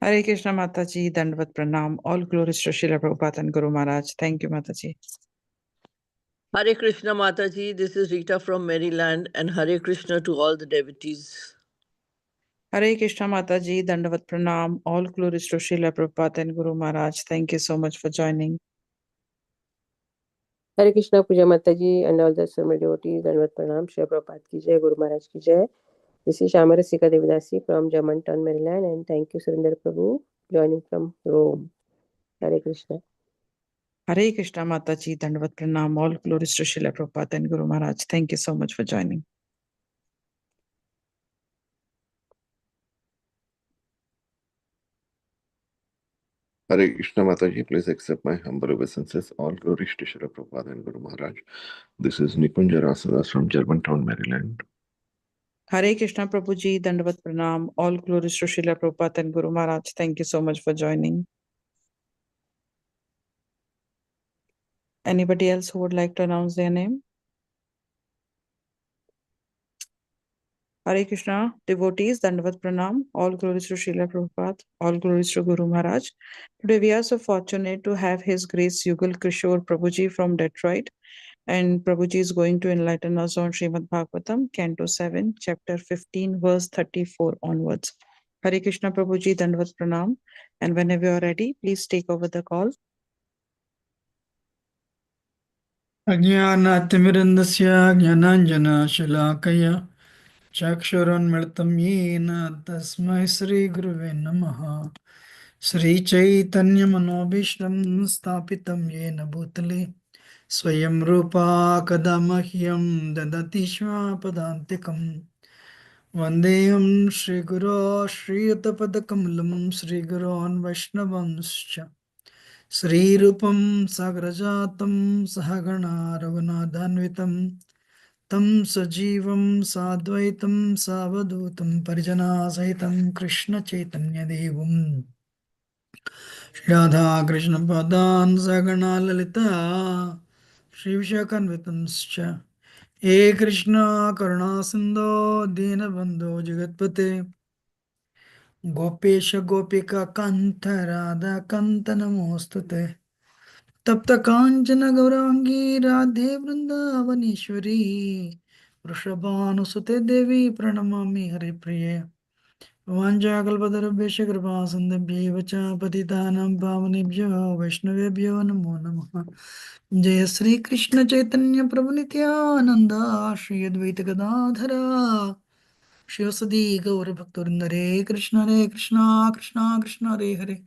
Hare Krishna Mataji, Dandvat Pranam. All glories to Srila Prabhupada and Guru Maharaj. Thank you, Mataji. Hare Krishna Mataji, this is Rita from Maryland, and Hare Krishna to all the devotees. Hare Krishna Mataji, Dandvat Pranam. All glories to Srila Prabhupada and Guru Maharaj. Thank you so much for joining. Hare Krishna Puja Mataji and all the Srimad devotees, Dandvat Pranam, Shri Prabhupada ki jai, Guru Maharaj ki jai. This is Shamarasika Devidasi from Germantown, Maryland, and thank you, Surinder Prabhu, joining from Rome. Hare Krishna. Hare Krishna Mataji, Dandvat Pranam. All glories to Srila Prabhupada and Guru Maharaj. Thank you so much for joining. Hare Krishna Mataji, please accept my humble obeisances. All glories to Srila Prabhupada and Guru Maharaj. This is Nikunja Rasadas from Germantown, Maryland. Hare Krishna Prabhuji, Dandvat Pranam. All glories to Srila Prabhupada and Guru Maharaj. Thank you so much for joining. Anybody else who would like to announce their name? Hare Krishna, devotees, Dandvat Pranam, all glories to Srila Prabhupada, all glories to Guru Maharaj. Today we are so fortunate to have His Grace Yugal Kishore Prabhuji from Detroit, and Prabhuji is going to enlighten us on Srimad Bhagvatam, Canto 7, Chapter 15, verse 34 onwards. Hare Krishna Prabhuji, Dandvat Pranam, and whenever you are ready, please take over the call. Ajnanaatimirandasya jnananjana shalakaya Chakshuranmritam yena tasmai Sri Guruve Namaha Sri Chaitanya Manobhishram Stapitam yena bhutale Swayam Rupa Kadamahyam Dadati Padantikam Vandeham Sri Guru Sri Utapadakamalam Sri Guru Vaishnavanscha Sri Rupam Sagrajatam Sahagana Raghunathanvitam Tam Sajivam Sadvaitam Savadutam Parijana Sahitam Krishna Chaitanya Devam Radha Krishna Padan Sagana Lalita Shri Vishakanvitamscha E Krishna Karuna Sindho Dinabandho Jagatpate Gopesha Gopika Kanta Radha Kanta Namostute तप्त कांचन गौरांगी राधे वृंदावनेश्वरी वृषभानुसुते देवी प्रणमामि हरिप्रिये वाञ्छाकल्पतरुभ्यश्च कृपा सिन्धुभ्यैव च पतितानां पावनेभ्यो वैष्णवेभ्यो नमो नमः जय श्री कृष्ण चैतन्य प्रभु नित्यानंद श्री अद्वैत गदाधर शिवसदी गौर भक्तवृंद हरे Krishna Krishna Krishna Hare Hare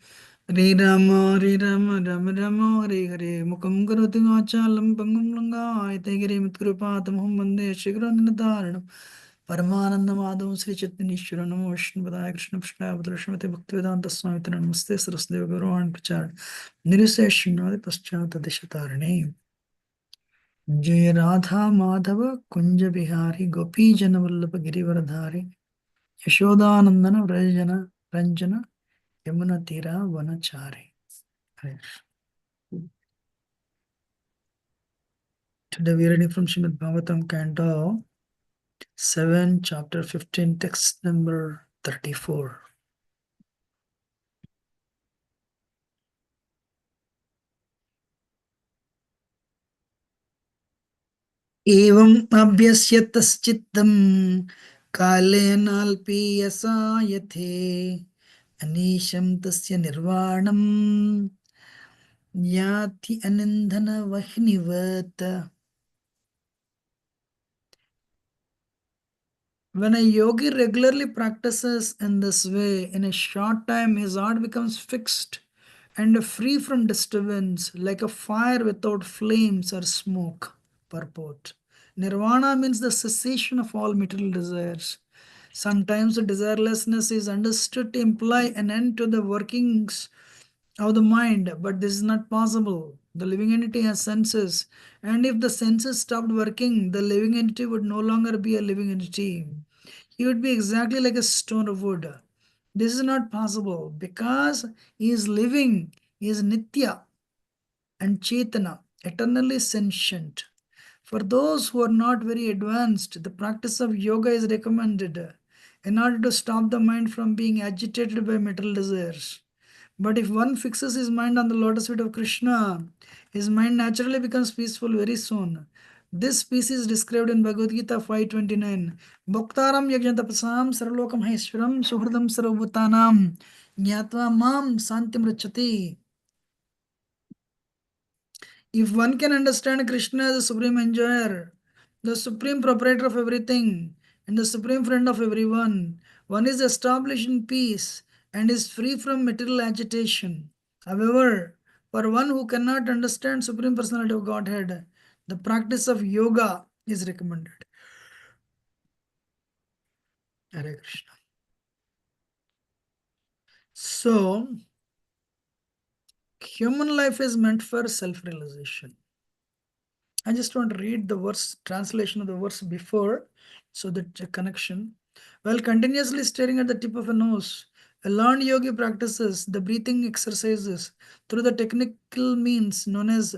Hare Rama, Rama Hare Hare. Mukam karoti vachalam pangum langa. Giri mitkrupaatam bande shikranataranam. Paramananda madhavam Sri Chaitanyeshwara Namo Vishnu Padaya Krishna Prashnaya Bhadra Bhaktivedanta Swami Namaste Sarasdeva Gauravan Prachar Nirviseshanadi Paschata Dishatarane Jaya Radha Madhava Kunja Bihari Gopi Janavallabha Girivaradhari Yashodanandana Vrajana Ranjana Yamuna Tira Vanachari. Today we are reading from Srimad Bhagavatam, Canto 7, Chapter 15, text number 34. Evam abhyasya taschittam kalena alpiyasa yathe anisham tasya nirvanam yati anindhana vahnivat. When a yogi regularly practices in this way, in a short time his heart becomes fixed and free from disturbance, like a fire without flames or smoke. Purport. Nirvana means the cessation of all material desires. Sometimes the desirelessness is understood to imply an end to the workings of the mind, but this is not possible. The living entity has senses, and if the senses stopped working, the living entity would no longer be a living entity. He would be exactly like a stone of wood. This is not possible because he is living, he is Nitya and Chetana, eternally sentient. For those who are not very advanced, the practice of yoga is recommended. in order to stop the mind from being agitated by material desires. But if one fixes his mind on the lotus feet of Krishna, his mind naturally becomes peaceful very soon. This peace is described in Bhagavad Gita 5:29. Bhaktaram yajnatapasam saralokam haishwaram suhridam sarvabhutanam jnatva mam santim rachati. If one can understand Krishna as the supreme enjoyer, the supreme proprietor of everything, and the supreme friend of everyone, one is established in peace and is free from material agitation. However, for one who cannot understand Supreme Personality of Godhead, the practice of yoga is recommended. Hare Krishna. So, human life is meant for self-realization. I just want to read the verse, translation of the verse before, so that a connection. While continuously staring at the tip of a nose, a learned yogi practices the breathing exercises through the technical means known as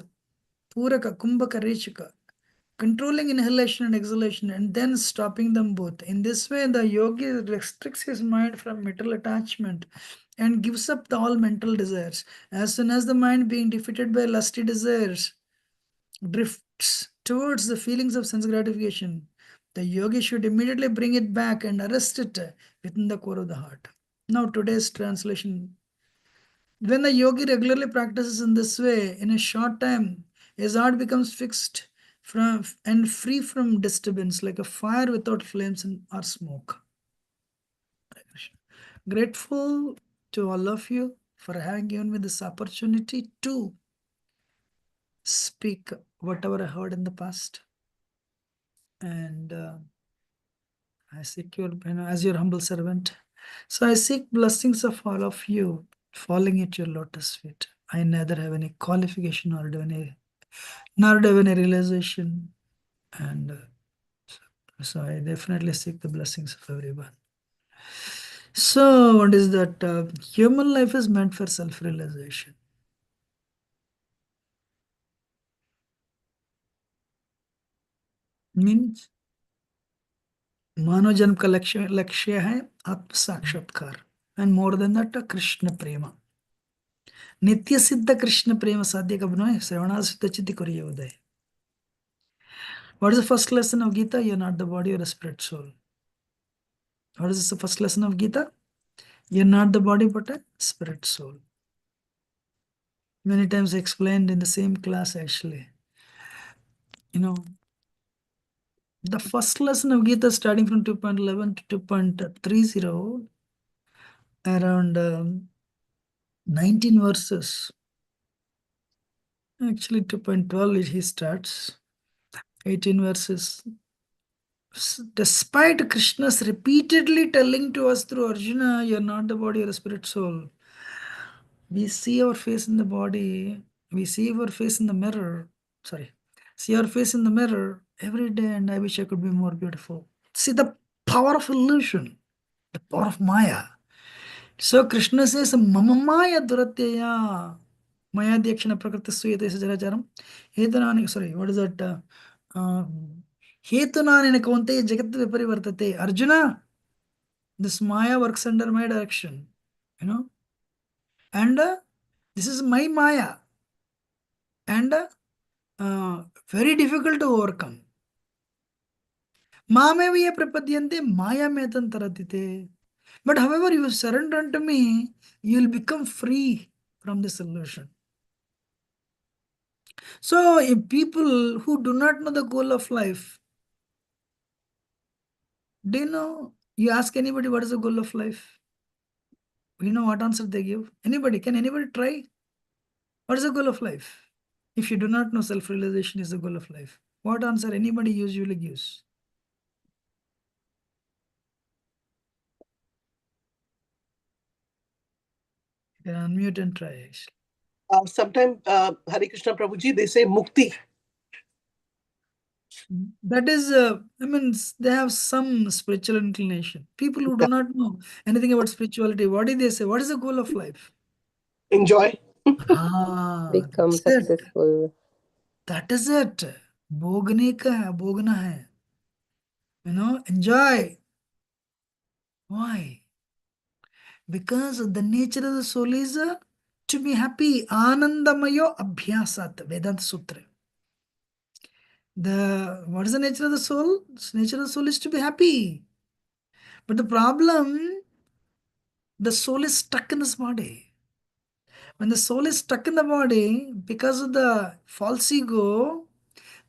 Puraka, Kumbhaka, Rechika, controlling inhalation and exhalation and then stopping them both. In this way, the yogi restricts his mind from material attachment and gives up all mental desires. As soon as the mind, being defeated by lusty desires, drifts towards the feelings of sense gratification, the yogi should immediately bring it back and arrest it within the core of the heart. Now, today's translation. When a yogi regularly practices in this way, in a short time, his heart becomes fixed and free from disturbance, like a fire without flames or smoke. Grateful to all of you for having given me this opportunity to speak whatever I heard in the past. And I seek your, as your humble servant. So I seek blessings of all of you falling at your lotus feet. I neither have any qualification nor do any realization. And so I definitely seek the blessings of everyone. So what is that? Human life is meant for self-realization. Means मानव जन्म का लक्ष्य है आत्म साक्षात्कार and more than that Krishna प्रेम नित्य सिद्ध कृष्ण प्रेम साध्य कबनो श्रवणासिद्ध चित्त करिए उदय. What is the first lesson of Gita? You're not the body, you're a spirit soul. What is the first lesson of Gita? You're not the body but a spirit soul. Many times explained in the same class actually. The first lesson of Gita starting from 2.11 to 2.30, around 19 verses. Actually 2.12 he starts, 18 verses. Despite Krishna's repeatedly telling to us through Arjuna, you're not the body, you're a spirit soul. We see our face in the body, we see our face in the mirror, see our face in the mirror every day, and I wish I could be more beautiful. See the power of illusion, the power of Maya. So Krishna says, Mama Maya Duratyaya. Maya Dhyakshana Prakriti Suyate Sajaracharam. Hetunani, what is that? Hetunani Kaunte Jagat Viparivartate. Arjuna, this Maya works under my direction. And this is my Maya. And very difficult to overcome. Mameviya prapadyante Maya metan taratite. But however, you surrender unto me, you will become free from this illusion. So, if people who do not know the goal of life, do you know, you ask anybody what is the goal of life? You know what answer they give? Anybody? Can anybody try? What is the goal of life? If you do not know self-realization is the goal of life, what answer anybody usually gives? You can unmute and try. Sometimes, Hare Krishna Prabhuji, they say mukti. That is, they have some spiritual inclination. People who do not know anything about spirituality, what do they say? What is the goal of life? Enjoy. Become That's it. successful. That is it. भोगने का है, भोगना है. Enjoy. Why? Because the nature of the soul is to be happy. Anandamayo abhyasat, Vedanta Sutra. What is the nature of the soul? The nature of the soul is to be happy. But the problem, the soul is stuck in this body. When the soul is stuck in the body, because of the false ego,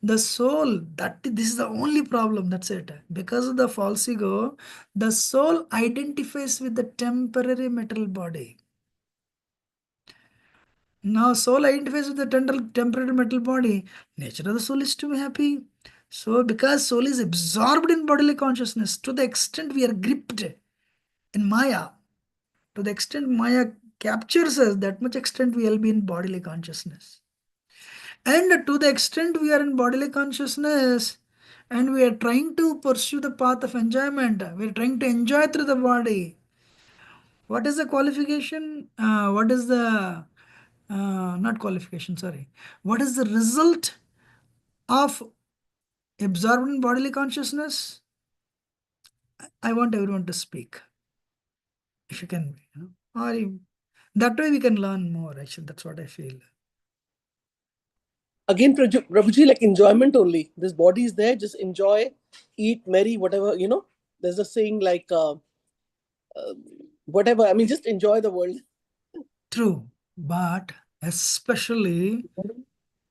the soul, this is the only problem, that's it. Because of the false ego, the soul identifies with the temporary material body. Now, soul identifies with the temporary material body. Nature of the soul is to be happy. So, because soul is absorbed in bodily consciousness, to the extent we are gripped in Maya, to the extent Maya captures us, that much extent we will be in bodily consciousness. And to the extent we are in bodily consciousness and we are trying to pursue the path of enjoyment, we are trying to enjoy through the body. What is the qualification? What is the, not qualification, sorry. What is the result of absorbed in bodily consciousness? I want everyone to speak. If you can, that way we can learn more, actually. That's what I feel. Again, Prabhuji, like enjoyment only. This body is there, just enjoy, eat, marry, whatever, There's a saying like, whatever, I mean, just enjoy the world. True, but especially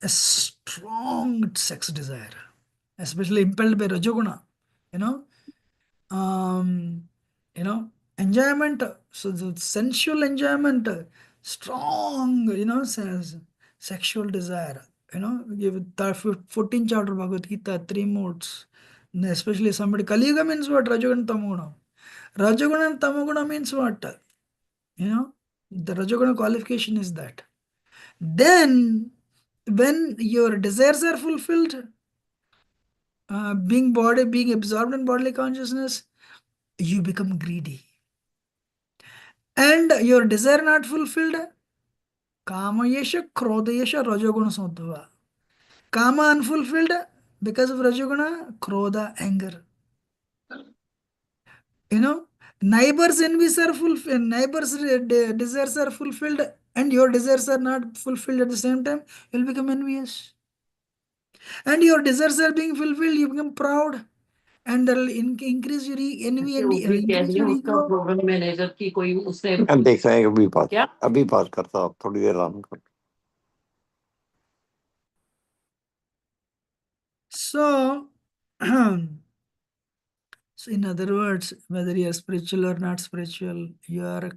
a strong sex desire, especially impelled by Rajoguna, enjoyment, so the sensual enjoyment, strong, sexual desire, give 14th chapter Bhagavad Gita, 3 modes, especially somebody, Kali Yuga means what? Rajoguna, Tamoguna. Rajoguna and Tamoguna means what? The Rajoguna qualification is that. Then, when your desires are fulfilled, being absorbed in bodily consciousness, you become greedy. And your desire not fulfilled, Kamayesha, Krodayesha, Rajoguna Samdhava. Kama unfulfilled because of Rajoguna, Krodha, anger. Neighbors' envies are fulfilled, neighbors' desires are fulfilled, and your desires are not fulfilled at the same time, you'll become envious. And your desires are being fulfilled, you become proud, and that will increase your envy and increase your ego. Program manager की कोई उसने देख रहे हैं अभी बात करता हूँ थोड़ी देर आराम कर So, so in other words, whether you are spiritual or not spiritual, you are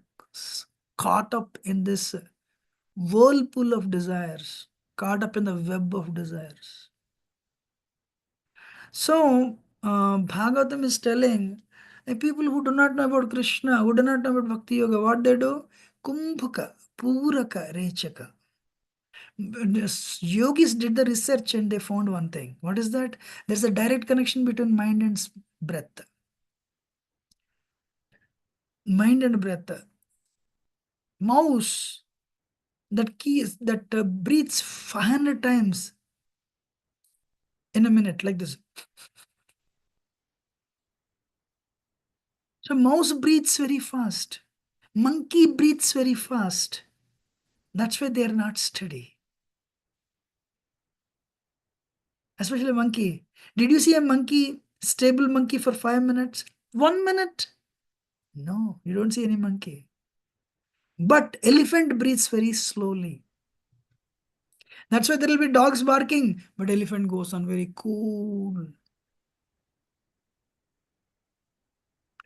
caught up in this whirlpool of desires, caught up in the web of desires. So, Bhagavatam is telling people who do not know about Krishna, who do not know about Bhakti Yoga, what they do? Kumbhaka, Puraka, Rechaka. Yogis did the research and they found one thing. What is that? There's a direct connection between mind and breath. Mind and breath. Mouse that breathes 500 times in a minute, like this. So mouse breathes very fast. Monkey breathes very fast. That's why they are not steady. Especially monkey. Did you see a monkey, stable monkey for 5 minutes? 1 minute? No, you don't see any monkey. But elephant breathes very slowly. That's why there will be dogs barking, but elephant goes on very cool.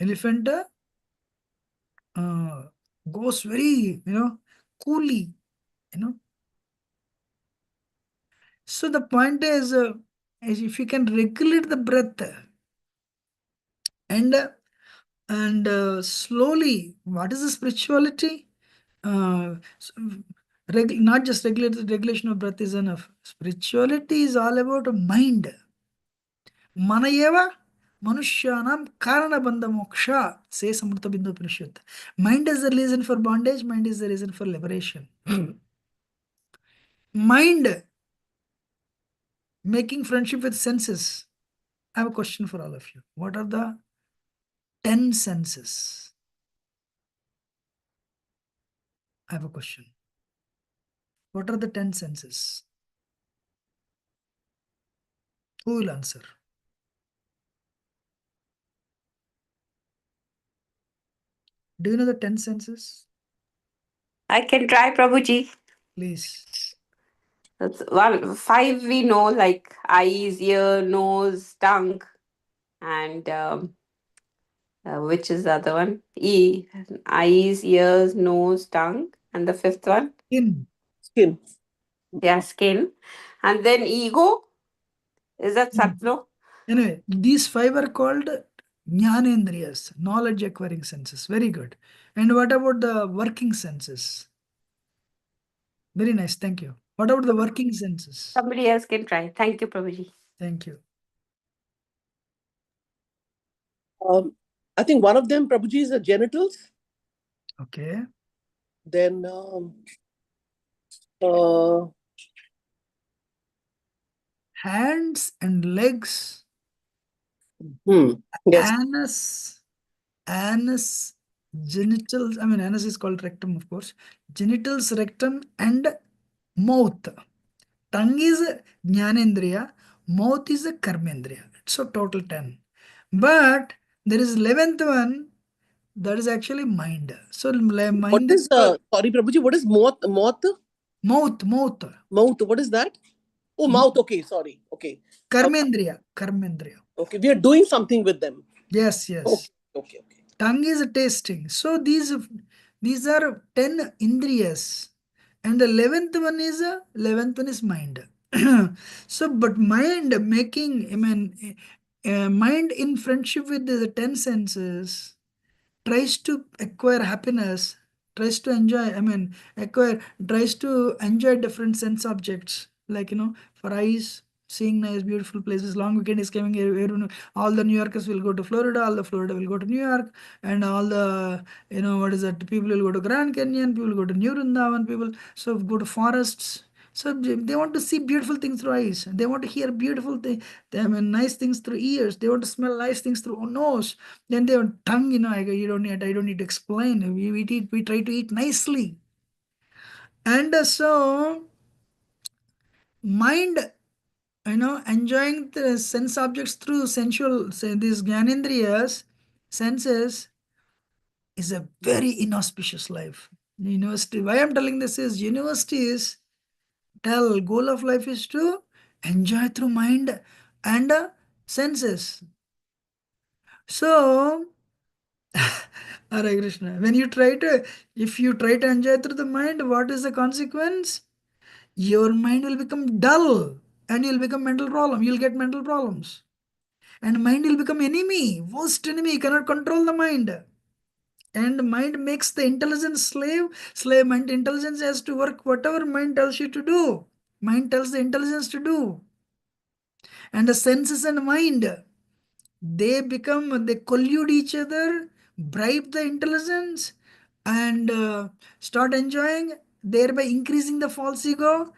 Elephant goes very, coolly, So the point is if you can regulate the breath and slowly, what is the spirituality? Not just regulation of breath is enough. Spirituality is all about mind. Manayeva Manushyanam Karana Bandha Moksha, says Amrita Bindu Upanishad. Mind is the reason for bondage, mind is the reason for liberation. Mind making friendship with senses. I have a question for all of you. What are the 10 senses? I have a question. What are the 10 senses? Who will answer? Do you know the 10 senses? I can try, Prabhuji. Please. Well, 5 we know, like eyes, ear, nose, tongue, and which is the other one? Eyes, ears, nose, tongue, and the fifth one? Skin. Skin. Yeah, skin. And then ego. Is that Mm. Satlo? Anyway, these 5 are called Jnanendriyas, knowledge acquiring senses. Very good. And what about the working senses? Very nice. Thank you. What about the working senses? Somebody else can try. Thank you, Prabhuji. Thank you. I think one of them, Prabhuji, is the genitals. Okay. Then Hands and legs. yes. Anus, genitals. I mean, anus is called rectum, of course. Genitals, rectum, and mouth. Tongue is Jnanendriya. Mouth is a Karmendriya. So total 10. But there is 11th one. That is actually mind. So mind What is sorry, Prabhuji? What is moth? Mouth. Mouth. What is that? Oh, mouth. Okay, sorry. Okay. Karmendriya. Karmendriya. Okay, we are doing something with them. Yes. Okay. Tongue is tasting. So these are 10 indriyas. And the 11th one is mind. So, but mind mind in friendship with the 10 senses tries to acquire happiness, tries to enjoy, tries to enjoy different sense objects. Like, for eyes, seeing nice, beautiful places. Long weekend is coming. All the New Yorkers will go to Florida, all the Florida will go to New York, and all the, what is that? People will go to Grand Canyon, people will go to New Vrindavan, people so go to forests. So they want to see beautiful things through eyes. They want to hear beautiful things. Nice things through ears. They want to smell nice things through nose. Then their tongue, I don't need to explain. We try to eat nicely. And so mind, enjoying the sense objects through sensual, these Jnanendriyas, senses, is a very inauspicious life. University, why I'm telling this is universities goal of life is to enjoy through mind and senses. So, Hare Krishna, if you try to enjoy through the mind, what is the consequence? Your mind will become dull and you'll become mental problem. You'll get mental problems. And mind will become enemy, worst enemy. You cannot control the mind. And mind makes the intelligence slave. Mind intelligence has to work whatever mind tells you to do. Mind tells the intelligence to do. And the senses and mind, they collude each other, bribe the intelligence, and start enjoying, thereby increasing the false ego.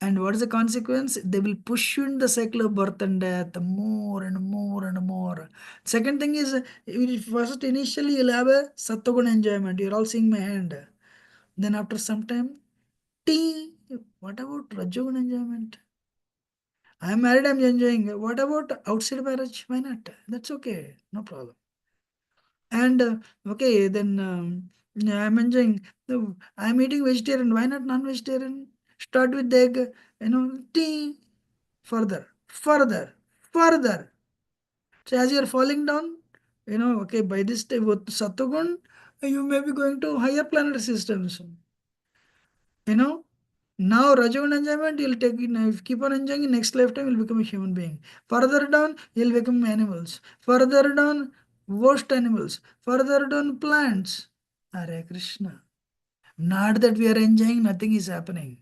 And what is the consequence? They will push you in the cycle of birth and death more and more and more. Second thing is, first initially you'll have a sattoguna enjoyment. You're all seeing my hand. Then after some time, what about rajoguna enjoyment? I'm married, I'm enjoying. What about outside marriage? Why not? That's okay. No problem. And okay, then I'm enjoying. I'm eating vegetarian. Why not non-vegetarian? Start with the egg, tea. Further. So as you're falling down, okay, by this time with Satogun, you may be going to higher planetary systems. Now Rajavan enjoyment, you'll take it. If you keep on enjoying, in next lifetime you'll become a human being. Further down, you'll become animals. Further down, worst animals. Further down, plants. Hare Krishna. Not that we are enjoying, nothing is happening.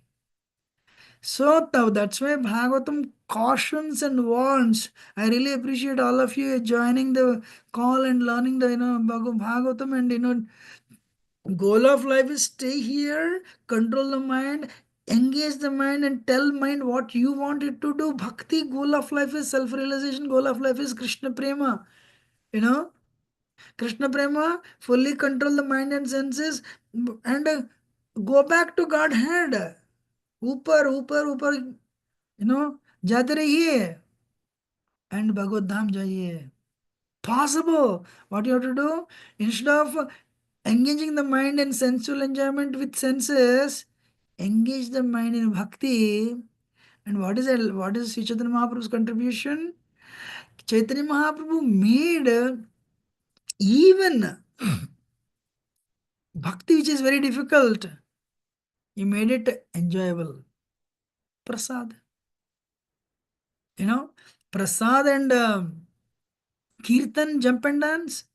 So that's why Bhagavatam cautions and warns. I really appreciate all of you joining the call and learning the Bhagavatam, and goal of life is stay here, control the mind, engage the mind, and tell mind what you want it to do. Bhakti, goal of life is self-realization, goal of life is Krishna Prema. Krishna Prema, fully control the mind and senses and go back to Godhead. ऊपर जाते रहिए and Bhagavad Dham jaiye. Possible. What you have to do? Instead of engaging the mind in sensual enjoyment with senses, engage the mind in bhakti. And what is Sri Chaitanya Mahaprabhu's contribution? Chaitanya Mahaprabhu made even bhakti, which is very difficult, he made it enjoyable. Prasad. Prasad and Kirtan, jump and dance.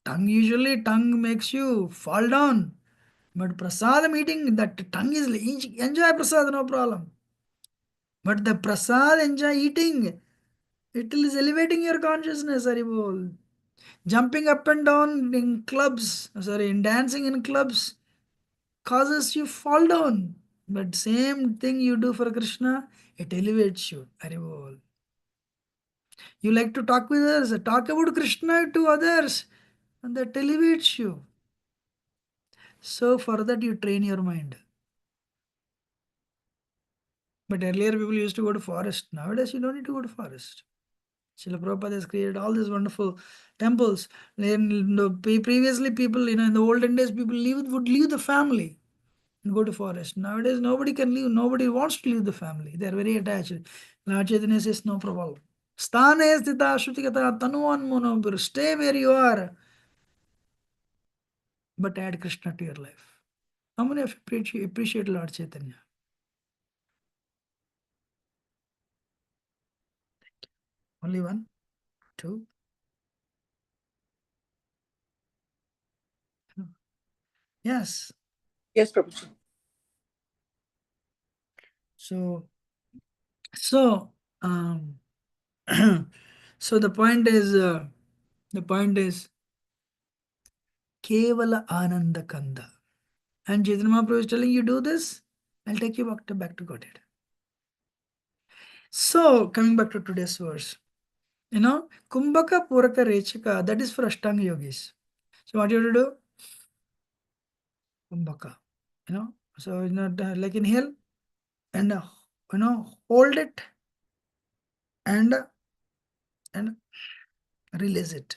Tongue makes you fall down. But prasadam eating, that tongue is enjoy prasad, no problem. But the prasad enjoy eating, it is elevating your consciousness, Haribol. Jumping up and down in clubs, in dancing in clubs, causes you fall down. But same thing you do for Krishna, it elevates you, Haribol. You like to talk with others, talk about Krishna to others, and that elevates you. So for that you train your mind. But earlier people used to go to forest. Nowadays you don't need to go to forest. Srila Prabhupada has created all these wonderful temples. Previously people, in the olden days, people would leave the family and go to forest. Nowadays nobody can leave. Nobody wants to leave the family. They are very attached. Lord Chaitanya says no problem. Sthane sthita shrutikata tanuan monobir. Stay where you are. But add Krishna to your life. How many of you appreciate Lord Chaitanya? Only one? Two? Yes. Yes, Prabhuji. So so the point is Kevala Ananda Kanda. And Chaitanya Mahaprabhu is telling you do this, I'll take you back to Godhead. So coming back to today's verse, Kumbhaka Puraka Rechika, that is for Ashtanga yogis. So what you have to do? Kumbhaka. So like inhale and hold it and release it.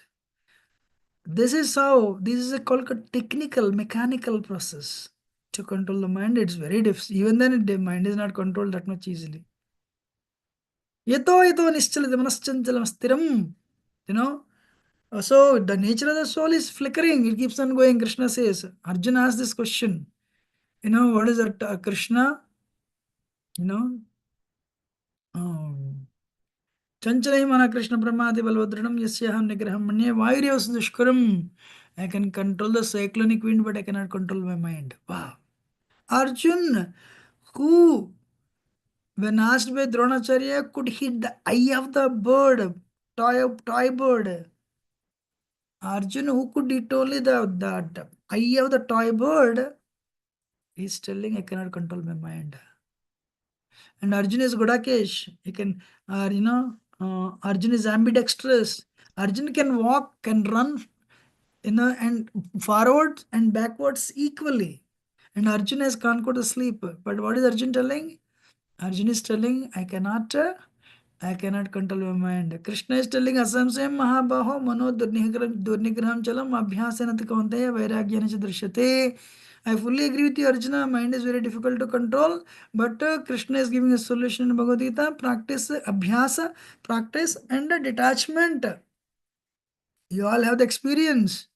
This is called a technical, mechanical process to control the mind. It's very difficult. Even then, the mind is not controlled that much easily. Yato nischalita manaschanchalam stiram. So the nature of the soul is flickering. It keeps on going. Krishna says. Arjuna asked this question. What is that? Krishna. Chanchalai mana Krishna Brahmadi Balvadranam Yasyaham Nigraham Manye Vairiyas Dushkuram. I can control the cyclonic wind, but I cannot control my mind. Wow. Arjun, who, when asked by Dronacharya, could hit the eye of the bird, toy bird. Arjun, who could hit only the eye of the toy bird, he's telling, I cannot control my mind. And Arjun is Godakesh. He can, Arjun is ambidextrous. Arjun can walk, can run, and forwards and backwards equally. And Arjun has conquered the sleep. But what is Arjun telling? Arjun is telling, I cannot control my mind. Krishna is telling, Asamsayam Mahabaho Mano Durnigraham Chalam Abhyasanat Kaunteya Vairagyanach Drishyate. I fully agree with you, Arjuna. Mind is very difficult to control, but Krishna is giving a solution in Bhagavad Gita. Practice abhyasa, practice and detachment. You all have the experience.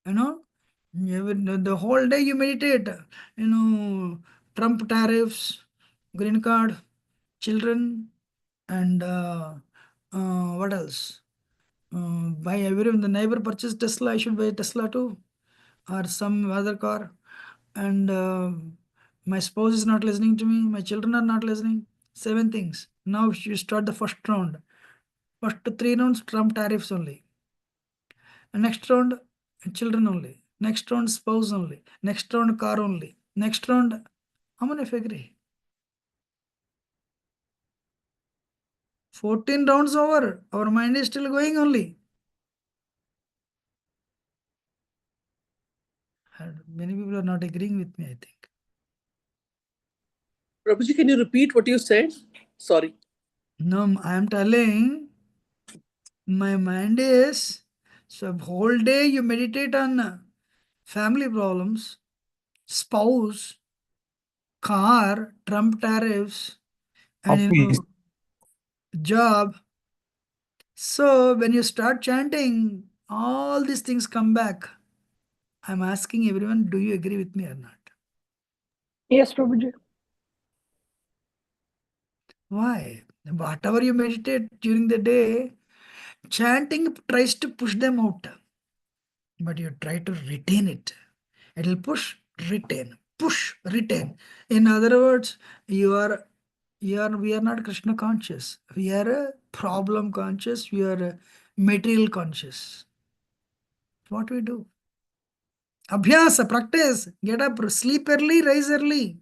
The whole day you meditate. Trump tariffs, green card, children, and what else? Buy everyone. The neighbor purchased Tesla. I should buy a Tesla too, or some other car. And my spouse is not listening to me. My children are not listening. 7 things. Now you start the first round. First 3 rounds, Trump tariffs only. And next round, children only. Next round, spouse only. Next round, car only. Next round, how many if agree? 14 rounds over. Our mind is still going only. And many people are not agreeing with me, I think. Prabhuji, can you repeat what you said? Sorry. No, I am telling my mind is, so whole day you meditate on family problems, spouse, car, Trump tariffs, and job. So when you start chanting, all these things come back. I'm asking everyone, do you agree with me or not? Yes, Prabhuji. Why? Whatever you meditate during the day, chanting tries to push them out, but you try to retain it. It will push, retain. In other words, we are not Krishna conscious. We are a problem conscious. We are a material conscious. What we do? Abhyasa, practice. Get up, sleep early, rise early,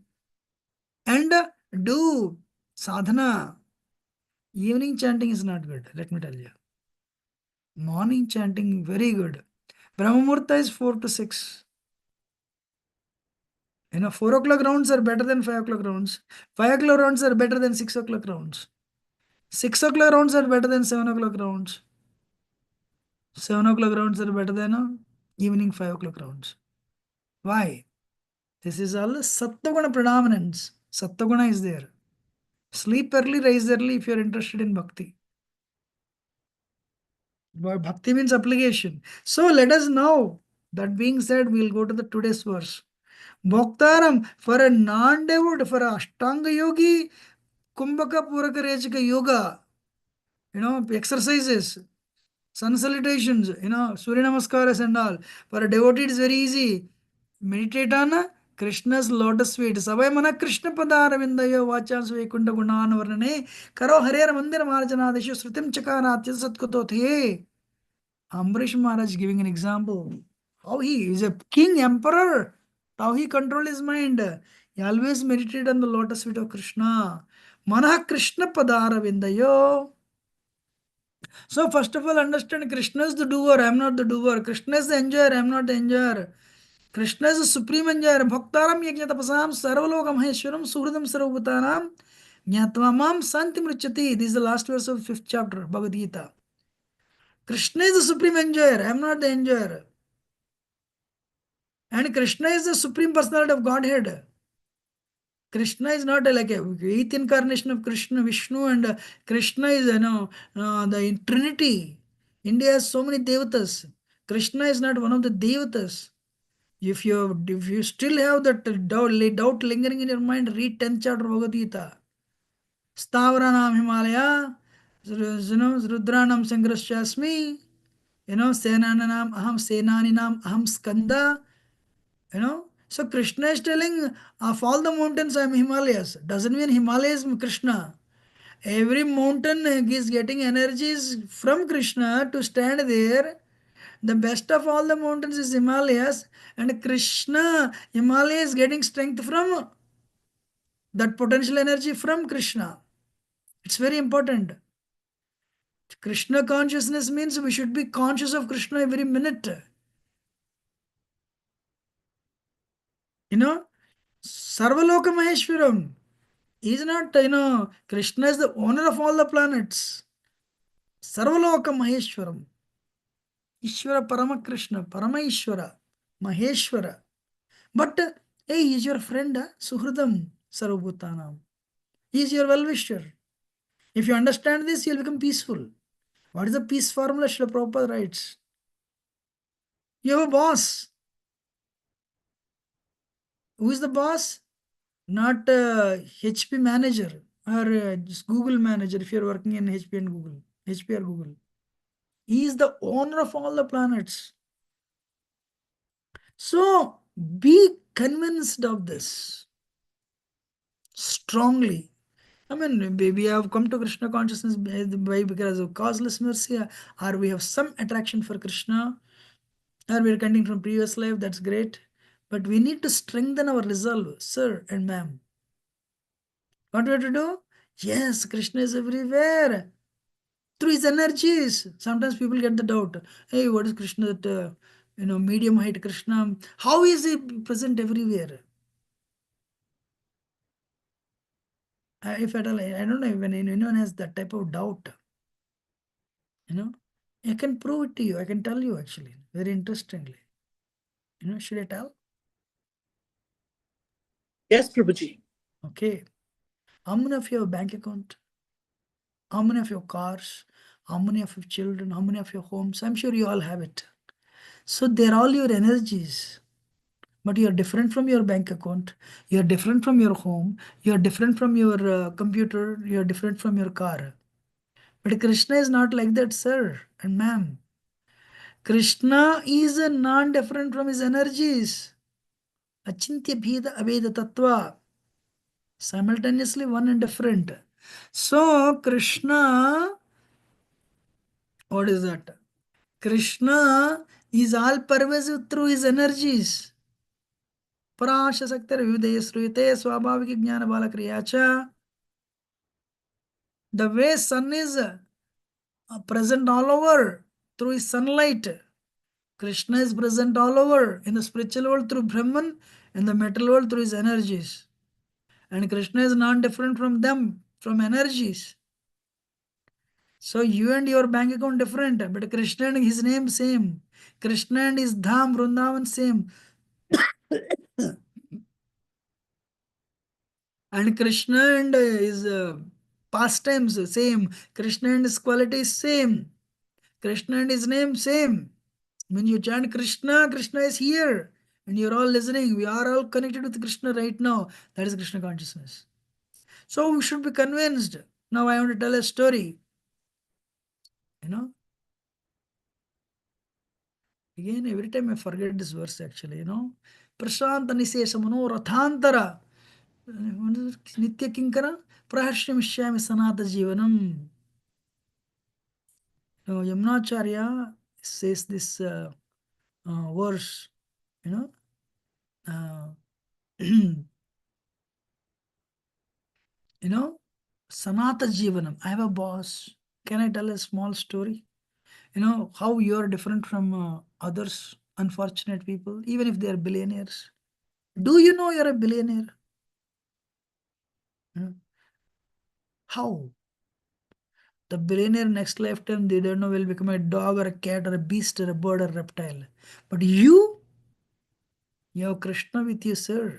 and do sadhana. Evening chanting is not good. Let me tell you. Morning chanting very good. Brahma Muhurta is 4 to 6. 4 o'clock rounds are better than 5 o'clock rounds. 5 o'clock rounds are better than 6 o'clock rounds. 6 o'clock rounds are better than 7 o'clock rounds. 7 o'clock rounds are better than evening 5 o'clock rounds. Why? This is all Sattva-guna predominance. Sattva-guna is there. Sleep early, rise early if you are interested in bhakti. Bhakti means application. So let us know. That being said, we'll go to the today's verse. Bhaktaram, for a non-devote, for a Ashtanga yogi, Kumbhaka Puraka Rechika yoga, exercises, sun salutations, Surya Namaskaras and all. For a devotee, it's very easy. Meditate on Krishna's lotus feet. Savai mana Krishna padaravindayo vachans vaikunta gunan varnane karo harer mandir marjanadeshu srutim chakaratya satkuto the. Ambrish Maharaj giving an example. How he is a king, emperor. How he control his mind. He always meditated on the lotus feet of Krishna. Manah Krishna padaravindayo. So first of all, understand Krishna is the doer, I am not the doer. Krishna is the enjoyer, I am not the enjoyer. Krishna is the supreme enjoyer. Bhaktaram yajnatapasam sarvalokam maheshwaram suhridam sarvabhutanam jnatvamam santi mrichati. This is the last verse of 5th chapter, Bhagavad Gita. Krishna is the supreme enjoyer, I am not the enjoyer. And Krishna is the supreme personality of Godhead. Krishna is not like a eighth incarnation of Krishna, Vishnu, and Krishna is, the Trinity. India has so many devatas. Krishna is not one of the devatas. If you still have that doubt lingering in your mind, read 10th chapter Bhagavad Gita. Stavranam Himalaya, Rudranam Sangrasyasmi, Senananam Aham Senaninam Aham Skanda, So Krishna is telling, of all the mountains I am Himalayas. Doesn't mean Himalayas Krishna. Every mountain is getting energies from Krishna to stand there. The best of all the mountains is Himalayas, and Krishna, Himalaya is getting strength from that potential energy from Krishna. It's very important. Krishna consciousness means we should be conscious of Krishna every minute. Sarvaloka Maheshwaram. He is not, Krishna is the owner of all the planets. Sarvaloka Maheshwaram. Ishvara Parama Krishna, Parama Ishvara, Maheshwara. But, hey, he is your friend, Suhridam Sarvabhutanam. He is your well-wisher. If you understand this, you will become peaceful. What is the peace formula? Srila Prabhupada writes. You have a boss. Who is the boss? Not HP manager or just Google manager if you are working in HP and Google. HP or Google. He is the owner of all the planets. So be convinced of this strongly. I mean, we have come to Krishna consciousness because of causeless mercy, or we have some attraction for Krishna, or we are continuing from previous life. That's great. But we need to strengthen our resolve, sir and ma'am. What we have to do? Yes, Krishna is everywhere. Through his energies. Sometimes people get the doubt. Hey, what is Krishna? medium height Krishna. How is he present everywhere? If at all, I don't know when anyone has that type of doubt. I can prove it to you. I can tell you actually, very interestingly. Should I tell? Yes, Prabhuji. Okay. How many of you have a bank account? How many of your cars? How many of your children? How many of your homes? I'm sure you all have it. So they're all your energies. But you're different from your bank account. You're different from your home. You're different from your computer. You're different from your car. But Krishna is not like that, sir and ma'am. Krishna is a non-different from his energies. Achintya bheda abheda tattva. Simultaneously one and different. So Krishna, what is that? Krishna is all pervasive through his energies. Parasha Saktar Vividaya Sruyate Swabhaviki Jnana Bala Kriyacha. The way sun is present all over through his sunlight. Krishna is present all over in the spiritual world through Brahman, in the material world through his energies. And Krishna is not different from them, from energies. So you and your bank account different, but Krishna and his name same. Krishna and his dham, Vrindavan same. And Krishna and his pastimes same. Krishna and his qualities same. Krishna and his name same. When you chant Krishna, Krishna is here. And you're all listening. We are all connected with Krishna right now. That is Krishna consciousness. So we should be convinced. Now I want to tell a story. Again, every time I forget this verse actually, Prashanta Nisesha Mano Rathantara Nitya Kinkara Prahashyam Shyami Sanata Jivanam. Yamunacharya says this verse, uh, Sanata Jivanam. I have a boss. Can I tell a small story? How you are different from others, unfortunate people, even if they are billionaires. Do you know you're a billionaire? How? The billionaire next lifetime, they don't know, will become a dog or a cat or a beast or a bird or a reptile. But you have Krishna with you, sir.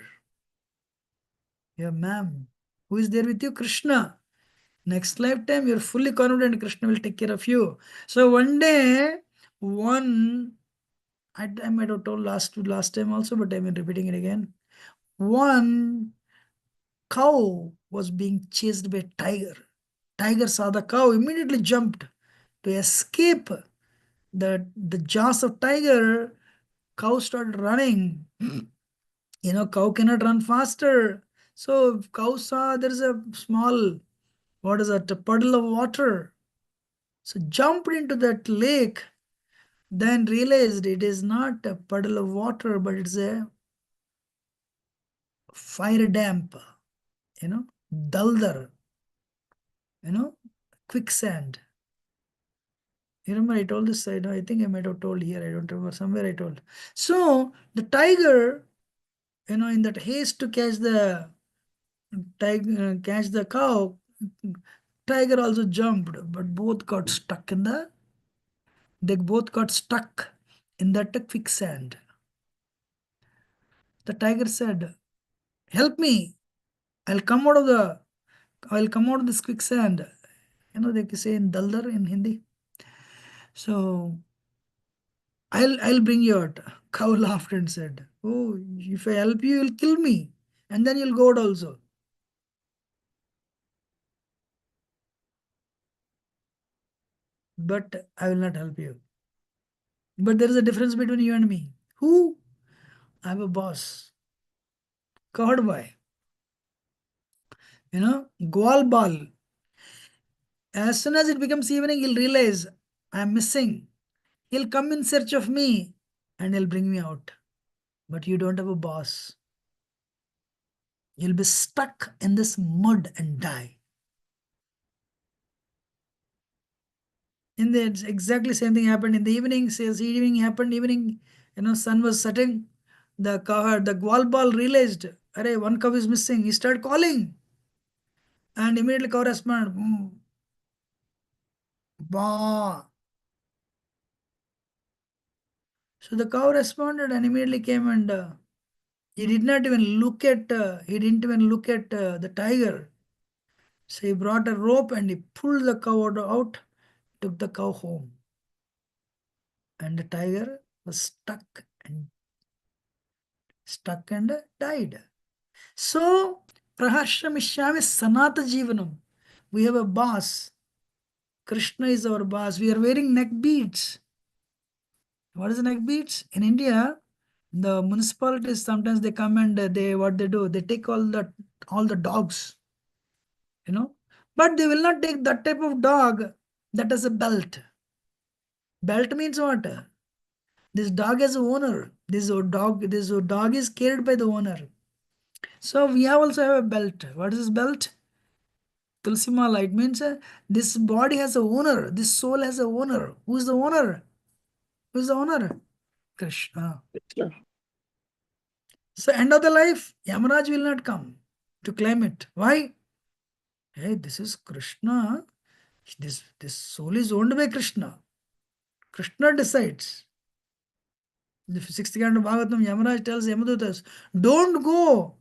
You have ma'am. Who is there with you? Krishna. Next lifetime, you're fully confident Krishna will take care of you. So one day, I might have told last time also, but I'm repeating it again. One cow was being chased by a tiger. Tiger saw the cow, immediately jumped to escape the jaws of tiger. Cow started running. Cow cannot run faster. So cow saw there is a small, what is that, a puddle of water. So jumped into that lake, then realized it is not a puddle of water, but it's a fire damp, daldar, quicksand. You remember I told this, I think I might have told here, I don't remember, somewhere I told. So the tiger, in that haste to catch the cow, tiger also jumped, but both got stuck they both got stuck in that quicksand. The tiger said, help me, I'll come out of this quicksand. They say in Daldar in Hindi. So I'll bring you out. Cow laughed and said, oh, if I help you, you'll kill me. And then you'll go out also. But I will not help you. But there is a difference between you and me. Who? I have a boss. God boy. Gwal bal. As soon as it becomes evening, he'll realize I'm missing. He'll come in search of me and he'll bring me out. But you don't have a boss. You'll be stuck in this mud and die. In the exactly same thing happened in the evening. Says evening happened. Evening, sun was setting. The cow, the ball realized, "Arey, one cow is missing." He started calling, and immediately cow responded, "Bah." So the cow responded and immediately came, and he didn't even look at the tiger. So he brought a rope and he pulled the cow out, took the cow home, and the tiger was stuck and died. So Praharshamishami Sanata Jivanam. We have a boss. Krishna is our boss. We are wearing neck beads. What is neck beads? In India, the municipalities sometimes they come and they take all the dogs, but they will not take that type of dog that has a belt. Belt means what? This dog has a owner. This dog is cared by the owner. So we also have a belt. What is this belt? Tulsi mala. It means this body has a owner. This soul has a owner. Who is the owner? Who is the owner? Krishna. Krishna. So end of the life, Yamaraj will not come to claim it. Why? Hey, this is Krishna. This soul is owned by Krishna. Krishna decides. The sixth canto of Bhagavatam, Yamaraj tells Yamadutas, don't go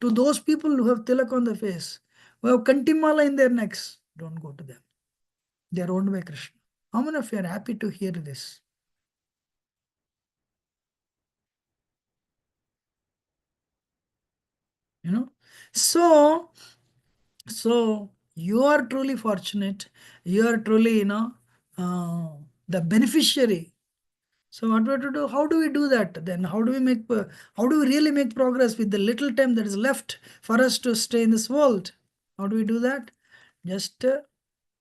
to those people who have tilak on their face, who have kantimala in their necks. Don't go to them. They are owned by Krishna. How many of you are happy to hear this? So you are truly fortunate. You are truly, the beneficiary. So what we have to do? How do we do that? Then how do we really make progress with the little time that is left for us to stay in this world? How do we do that? Just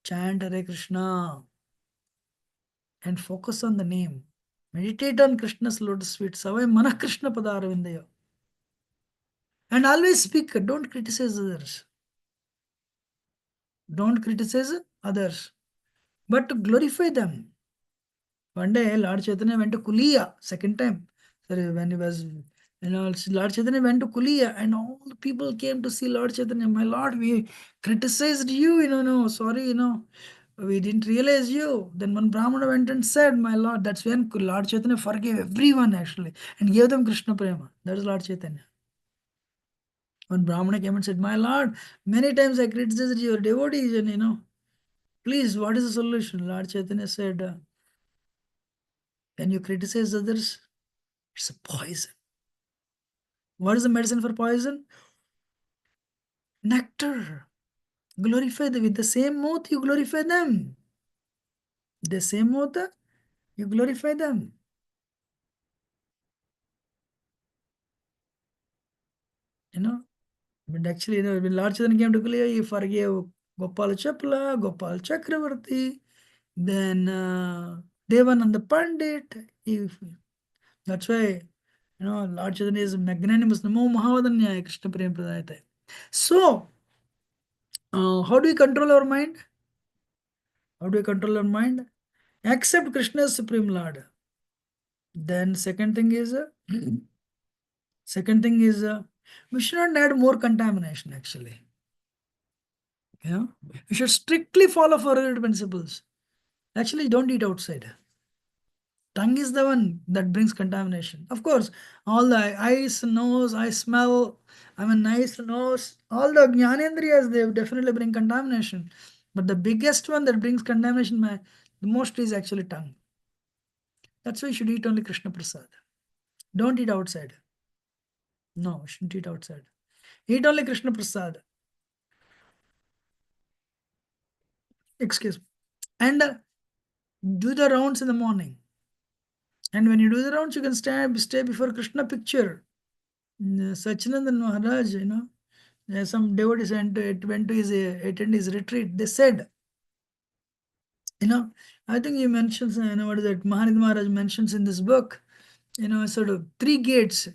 chant Hare Krishna and focus on the name. Meditate on Krishna's lotus feet. Savai mana Krishna padarvindaya. And always speak. Don't criticize others. Don't criticize others, but to glorify them. One day, Lord Chaitanya went to Kuliya, second time. Sorry, when he was, Lord Chaitanya went to Kuliya, and all the people came to see Lord Chaitanya. My Lord, we criticized you, no, sorry, we didn't realize you. Then one Brahmana went and said, my Lord, that's when Lord Chaitanya forgave everyone actually and gave them Krishna Prema. That is Lord Chaitanya. One Brahmana came and said, my Lord, many times I criticized your devotees, and please, what is the solution? Lord Chaitanya said, when you criticize others, it's a poison. What is the medicine for poison? Nectar. Glorify them. With the same mouth, you glorify them. The same mouth, you glorify them. But actually, when Lord Chaitanya came to Kuliya, he forgave Gopal Chapla, Gopal Chakravarti, then Devananda Pandit. That's why, Lord Chaitanya is magnanimous. Namo Mahavadanyaya Krishna Prem Pradayate. So, how do we control our mind? How do we control our mind? Accept Krishna as Supreme Lord. Then second thing is, we should not add more contamination actually. We should strictly follow 400 principles. Actually, don't eat outside. Tongue is the one that brings contamination. Of course, all the eyes, nose, I smell, nice nose, all the jnanendriyas, they definitely bring contamination. But the biggest one that brings contamination the most is actually tongue. That's why you should eat only Krishna Prasad. Don't eat outside. No, you shouldn't eat outside. Eat only Krishna Prasad. Excuse me. And do the rounds in the morning. And when you do the rounds, you can stay before Krishna picture. Sachinandan Maharaj, some devotees went to attend his retreat. They said, I think he mentions, what is that? Mahanid Maharaj mentions in this book, sort of 3 gates.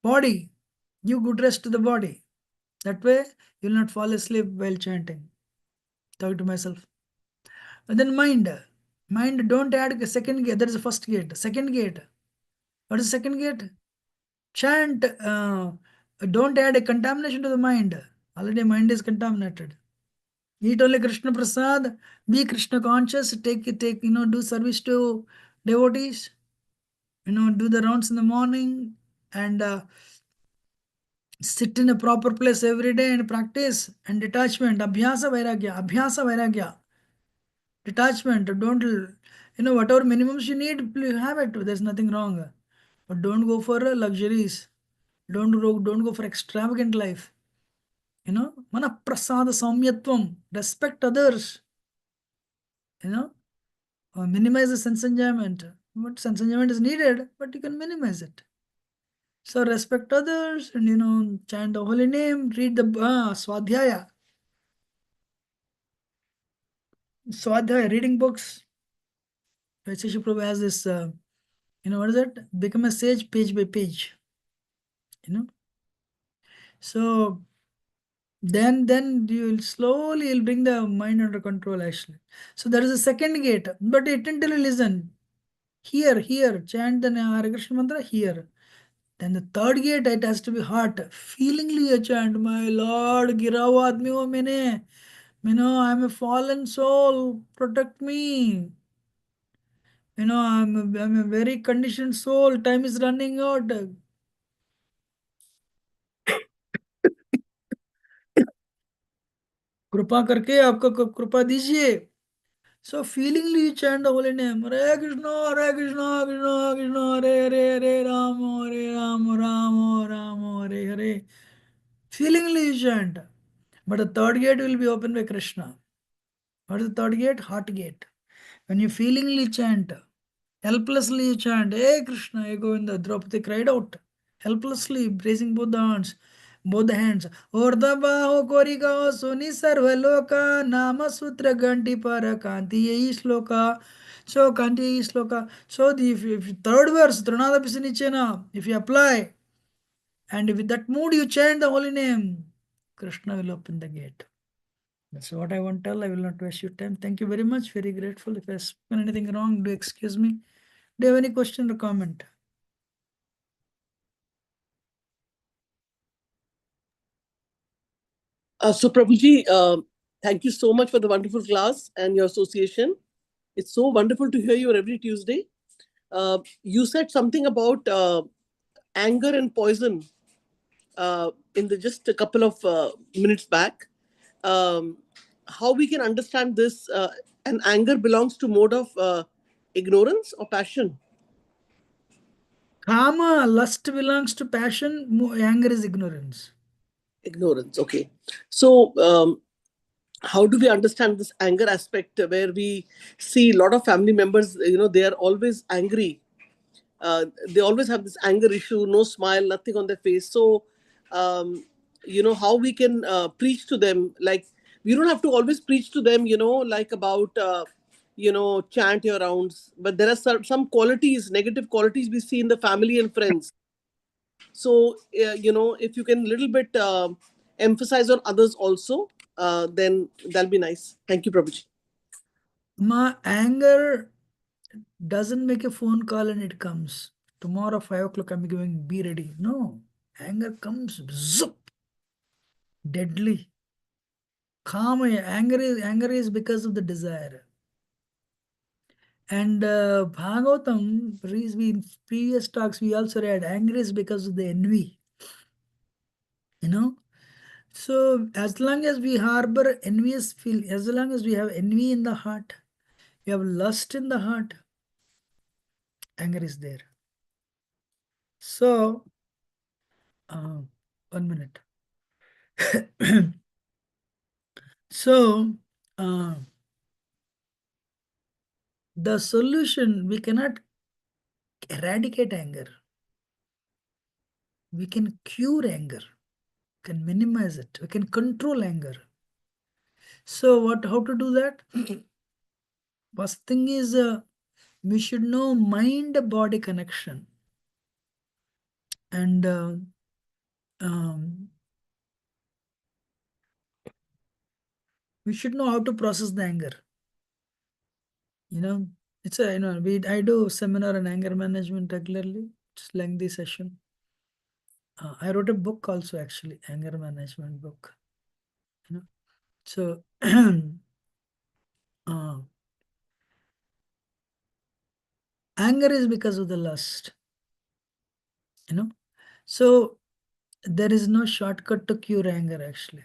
Body, give good rest to the body. That way, you will not fall asleep while chanting. Talk to myself. And then mind, don't add a second gate. That is the first gate. Second gate, What is the second gate? Chant. Don't add a contamination to the mind. Already mind is contaminated. Eat only Krishna Prasad. Be Krishna conscious. Take, do service to devotees. Do the rounds in the morning and sit in a proper place every day and practice. And detachment. Abhyasa Vairagya. Abhyasa Vairagya. Detachment. Don't, whatever minimums you need, please have it. There's nothing wrong. But don't go for luxuries. Don't go for extravagant life. Mana prasada saumyatvam. Respect others. Minimize the sense enjoyment. But sense enjoyment is needed, but you can minimize it. So respect others and chant the holy name, read the Swadhyaya. Swadhyaya, reading books. Vaishesha Prabhu has this, what is it? Become a sage page by page. So then you'll bring the mind under control actually. So there is a second gate, but attentively listen. Here, chant the Hare Krishna mantra here. Then the third gate, it has to be heart. Feelingly you chant, my Lord, girawa admi ho maine. I'm a fallen soul, protect me. I'm a very conditioned soul, time is running out. कृपा करके आपको कृपा दीजिए. So feelingly you chant the holy name. Hare Krishna, Hare Krishna, Krishna Krishna, Hare Hare, Hare Rama, Hare Rama, Rama Rama, Hare Hare. Feelingly you chant. But the third gate will be opened by Krishna. What is the third gate? Heart gate. When you feelingly chant, helplessly you chant, Hey Krishna, Hey Govinda, Draupadi cried out, helplessly, raising both the hands. Ordabaho Korika Suni Sarvaloka Nama Sutra Ganti Para Kanti Shloka. So Kanti Shloka. So the if third verse, Trinada Pisanichena, if you apply, and with that mood you chant the holy name, Krishna will open the gate. That's what I want to tell. I will not waste your time. Thank you very much. Very grateful. If I spoken anything wrong, do excuse me. Do you have any question or comment? So Prabhuji, thank you so much for the wonderful class and your association. It's so wonderful to hear you every Tuesday. You said something about anger and poison in the just a couple of minutes back. How we can understand this? And anger belongs to mode of ignorance or passion. Kama, lust belongs to passion. Anger is ignorance. Ignorance. Okay. So how do we understand this anger aspect where we see a lot of family members, they are always angry. They always have this anger issue, no smile, nothing on their face. So, how we can preach to them, like, we don't have to always preach to them, like about, chant your rounds. But there are some qualities, negative qualities we see in the family and friends. So, if you can little bit emphasize on others also, then that'll be nice. Thank you, Prabhuji. Ma, anger doesn't make a phone call and it comes. Tomorrow 5 o'clock I'm going, be ready. No. Anger comes, zup, deadly. Kama, anger is because of the desire. And Bhagavatam, in previous talks, we also read anger is because of the envy. So as long as we harbor envious feel, as long as we have envy in the heart, we have lust in the heart, anger is there. So, 1 minute. So, the solution, we cannot eradicate anger. We can cure anger, we can minimize it, we can control anger. So how to do that? First thing is we should know mind-body connection. And we should know how to process the anger. It's I do seminar on anger management regularly. It's lengthy session. I wrote a book also, actually, anger management book. So anger is because of the lust. So there is no shortcut to cure anger, actually.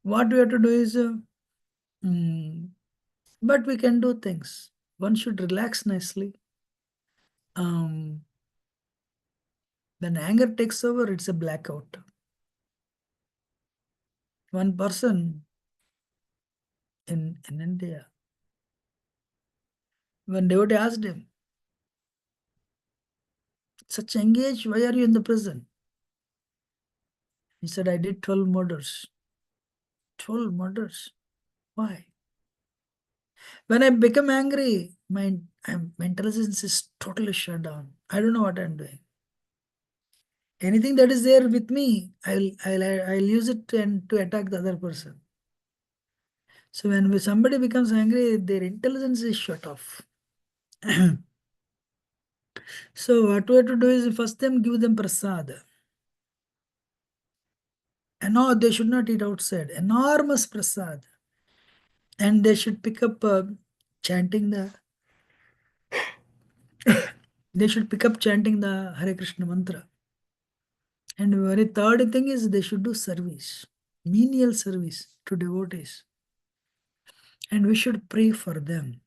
What we have to do is, but we can do things. One should relax nicely. When anger takes over, it's a blackout. One person in India, when devotee asked him, such engaged, why are you in the prison? He said, I did 12 murders. 12 murders. Why? When I become angry, my intelligence is totally shut down. I don't know what I'm doing. Anything that is there with me, I'll use it to attack the other person. So when somebody becomes angry, their intelligence is shut off. So what we have to do is first them give them prasad. And no, they should not eat outside. Enormous prasad. And they should pick up chanting the they should pick up chanting the Hare Krishna mantra. And the very third thing is they should do service, menial service to devotees. And we should pray for them.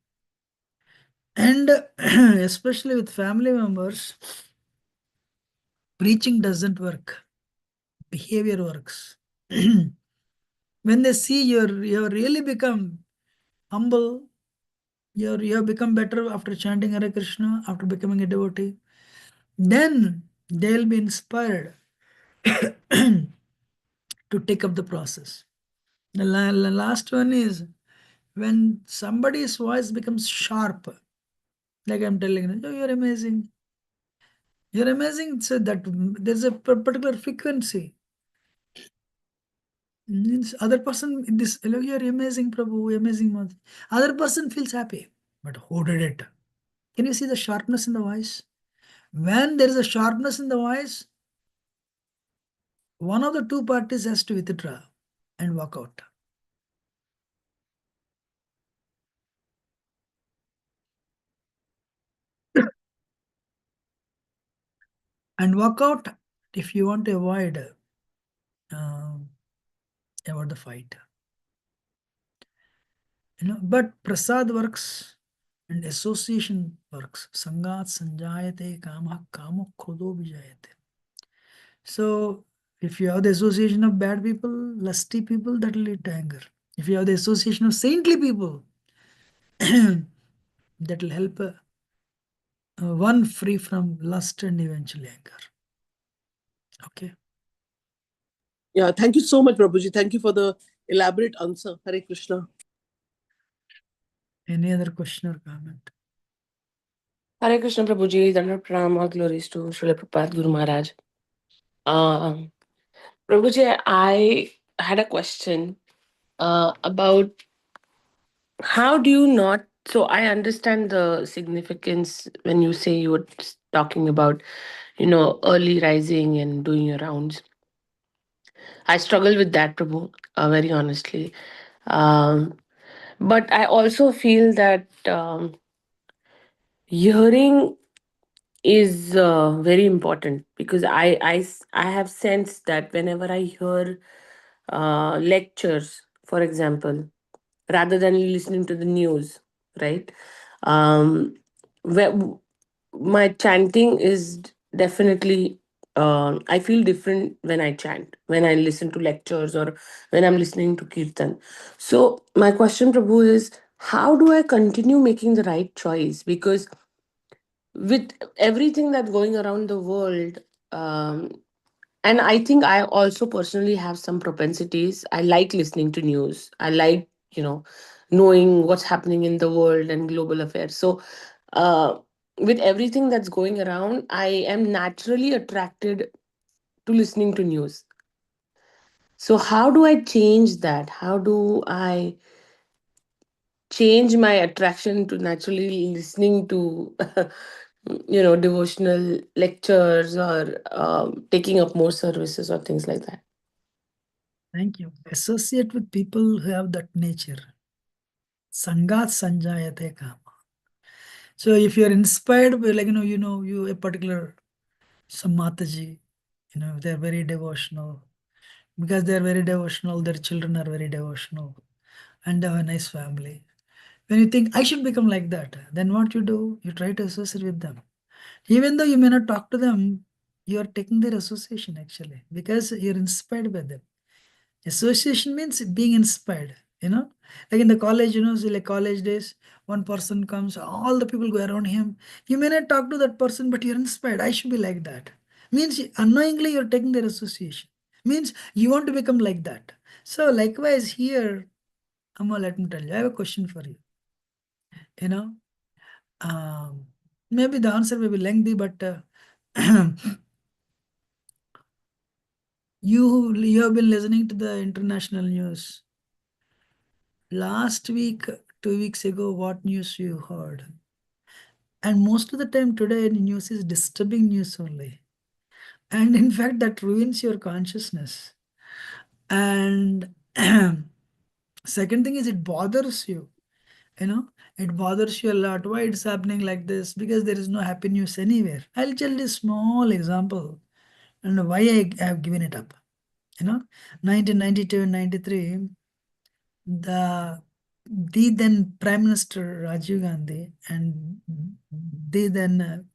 And especially with family members, preaching doesn't work. Behavior works. When they see you have really become humble, you have become better after chanting Hare Krishna, after becoming a devotee, then they'll be inspired to take up the process. The last one is when somebody's voice becomes sharp, like I'm telling you, oh, you're amazing. You're amazing. So that there's a particular frequency. Means other person this, hello, you're amazing, Prabhu, amazing month. Other person feels happy. But who did it? Can you see the sharpness in the voice? When there is a sharpness in the voice, one of the two parties has to withdraw and walk out. And walk out if you want to avoid the fight. But prasad works and association works. Sangat sanjayate kama kamo krodho vijayate. So if you have the association of bad people, lusty people, that will lead to anger. If you have the association of saintly people, that will help one free from lust and eventually anger. Okay. Yeah, thank you so much, Prabhuji. Thank you for the elaborate answer. Hare Krishna. Any other question or comment? Hare Krishna Prabhuji, Dandar Pranam, all glories to Srila Prabhupada Guru Maharaj. Prabhuji, I had a question about how do you not. So I understand the significance when you say you were talking about, early rising and doing your rounds. I struggle with that, Prabhu, very honestly. Um, but I also feel that hearing is very important because I have sensed that whenever I hear lectures, for example, rather than listening to the news, right? Um, where my chanting is definitely, I feel different when I chant, when I listen to lectures or when I'm listening to kirtan. So, my question, Prabhu, is how do I continue making the right choice? Because with everything that's going around the world, um, and I think I also personally have some propensities. I like listening to news. I like, knowing what's happening in the world and global affairs. So, uh, with everything that's going around, I am naturally attracted to listening to news. So, how do I change that? How do I change my attraction to naturally listening to devotional lectures or taking up more services or things like that? Thank you. Associate with people who have that nature. Sangat sanjayate kama. So if you're inspired by, like, you a particular some Mataji, they're very devotional. Because they're very devotional, their children are very devotional and have a nice family. When you think I should become like that, then what you do? You try to associate with them. Even though you may not talk to them, you are taking their association actually, because you're inspired by them. Association means being inspired, like in the college, say like college days, one person comes, all the people go around him. You may not talk to that person, but you're inspired. I should be like that. Means unknowingly you're taking their association. Means you want to become like that. So likewise here, Amma, let me tell you, I have a question for you. Um, Maybe the answer may be lengthy, but you have been listening to the international news. Last week, 2 weeks ago, what news you heard? And most of the time today, news is disturbing news only. And in fact, that ruins your consciousness. And second thing is it bothers you. It bothers you a lot. Why it's happening like this? Because there is no happy news anywhere. I'll tell you a small example and why I have given it up. 1992 and 93, the then Prime Minister Rajiv Gandhi and the then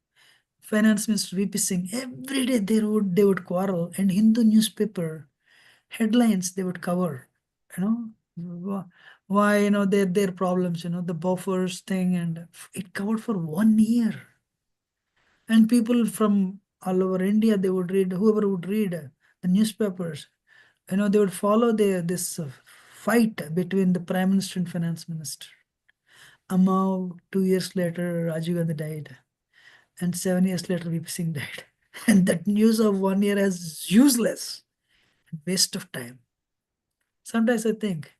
Finance Minister VP Singh, every day they would quarrel, and Hindu newspaper headlines they would cover, why their problems, the Bofors thing, and it covered for 1 year. And people from all over India, they would read, whoever would read the newspapers, they would follow this fight between the Prime Minister and Finance Minister. Now, 2 years later, Rajiv Gandhi died. And 7 years later, VP Singh died. And that news of 1 year is useless. Waste of time. Sometimes I think.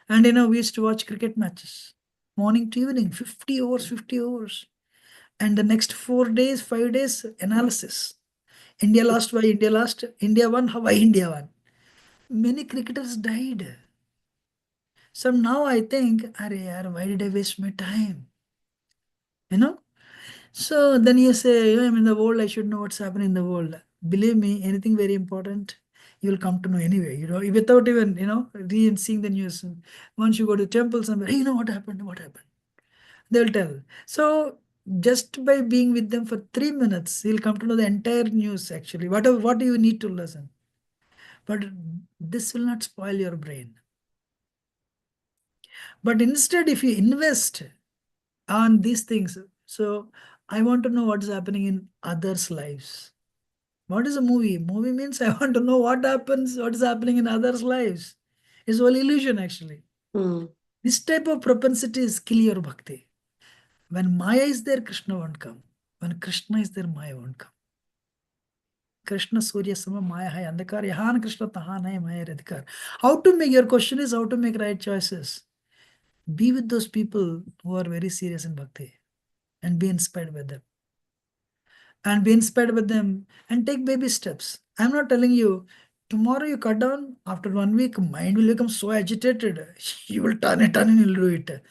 And we used to watch cricket matches. Morning to evening, 50 overs, 50 overs. And the next 4 days, 5 days, analysis. India lost, why India lost? India won, why India won? Many cricketers died. So now I think, why did I waste my time? So then you say, I'm in the world, I should know what's happening in the world. Believe me, anything very important, you'll come to know anyway, without even, seeing the news. Once you go to temple somewhere, hey, what happened? What happened? They'll tell. So just by being with them for 3 minutes, you'll come to know the entire news actually. What do you need to listen? But this will not spoil your brain. But instead, if you invest on these things, so I want to know what's happening in others' lives. What is a movie? Movie means I want to know what is happening in others' lives. It's all illusion actually. This type of propensity is kill your bhakti. When Maya is there, Krishna won't come. When Krishna is there, Maya won't come. Krishna Surya Sama Maya Hai Andhakar, Yahan Krishna Tahan Hai Maya Radhikar. Your question is how to make right choices. Be with those people who are very serious in bhakti and be inspired by them. And be inspired with them and take baby steps. I'm not telling you, tomorrow you cut down, after 1 week, mind will become so agitated. You will turn it and you'll do it.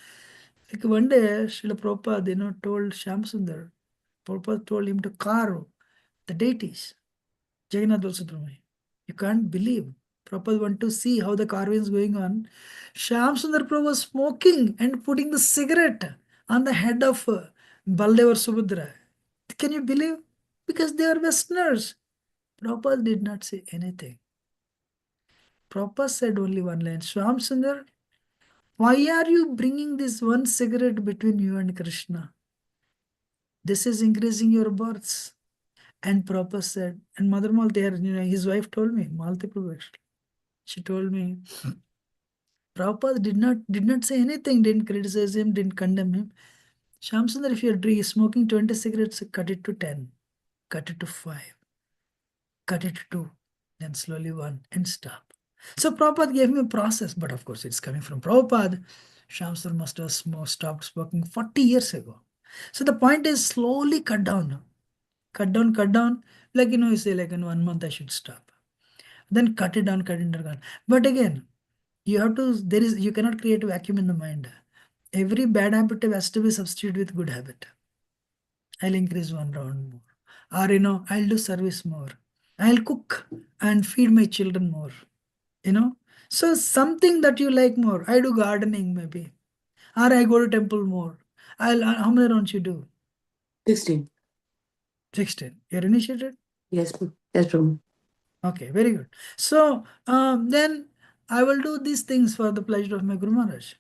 Like one day, Srila Prabhupada, told Shyam Sundar, Prabhupada told him to carve the deities. Jagannath Subramanian. You can't believe. Prabhupada want to see how the carving is going on. Shyam Sundar Prabhu was smoking and putting the cigarette on the head of Baldev or Subhadra. Can you believe? Because they are Westerners. Prabhupada did not say anything. Prabhupada said only one line, Shyam Sundar, why are you bringing this one cigarette between you and Krishna? This is increasing your births. And Prabhupada said, and Mother Malti, his wife told me, Malti Prabhu actually, she told me, Prabhupada did not say anything, didn't criticize him, didn't condemn him. Shyam Sundar, if you're smoking 20 cigarettes, cut it to 10, cut it to 5, cut it to 2, then slowly 1, and stop. So Prabhupada gave me a process, but of course it's coming from Prabhupada. Shyam Sundar must have stopped smoking 40 years ago. So the point is slowly cut down. Cut down, cut down. Like, you say like in 1 month I should stop. Then cut it down, cut it down. But again, you have to, you cannot create a vacuum in the mind. Every bad habit has to be substituted with good habit. I'll increase one round more. Or, I'll do service more. I'll cook and feed my children more. So something that you like more. I do gardening maybe. Or I go to temple more. How many rounds you do? 16. 16. You're initiated? Yes, yes, Prabhu. Okay, very good. So then I will do these things for the pleasure of my Guru Maharaj.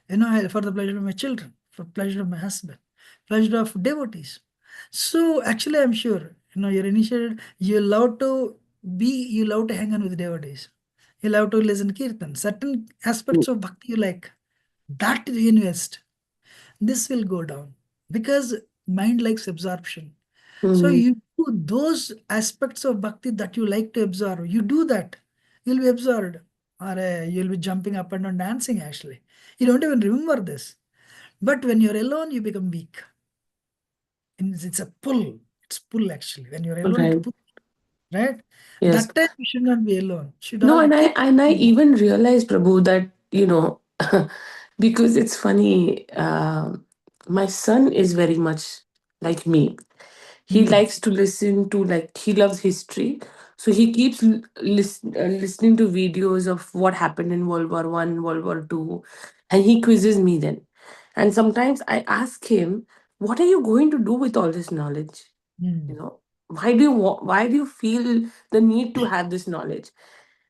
For the pleasure of my children, for pleasure of my husband, pleasure of devotees. So actually, I'm sure, you're initiated, you love to hang on with devotees. You love to listen kirtan. Certain aspects of bhakti you like, that you invest. This will go down because mind likes absorption. So Mm. you do those aspects of bhakti that you like to absorb. You do that, you'll be absorbed, or you'll be jumping up and down, dancing. Actually, you don't even remember this. But when you're alone, you become weak. And it's a pull. It's pull actually. When you're alone, it Right. pulls, right? Yes. That time you should not be alone. Should No, all and keep. I even realized, Prabhu, that, because it's funny, my son is very much like me. He Hmm. likes to listen to, like, he loves history. So he keeps listening to videos of what happened in World War I, World War II, and he quizzes me then. And sometimes I ask him, what are you going to do with all this knowledge? Hmm. Why do you feel the need to have this knowledge?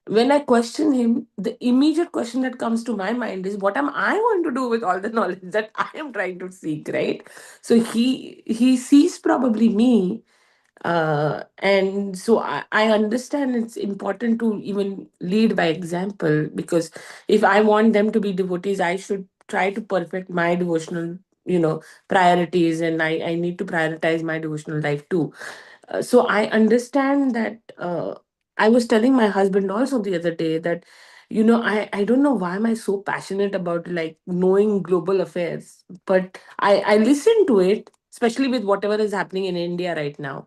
When I question him, the immediate question that comes to my mind is, what am I going to do with all the knowledge that I am trying to seek, right? So he sees probably me, and so I understand it's important to even lead by example, because if I want them to be devotees, I should try to perfect my devotional, priorities, and I need to prioritize my devotional life too. So I understand that. I was telling my husband also the other day that, I don't know why am I so passionate about, like, knowing global affairs, but I listen to it, especially with whatever is happening in India right now.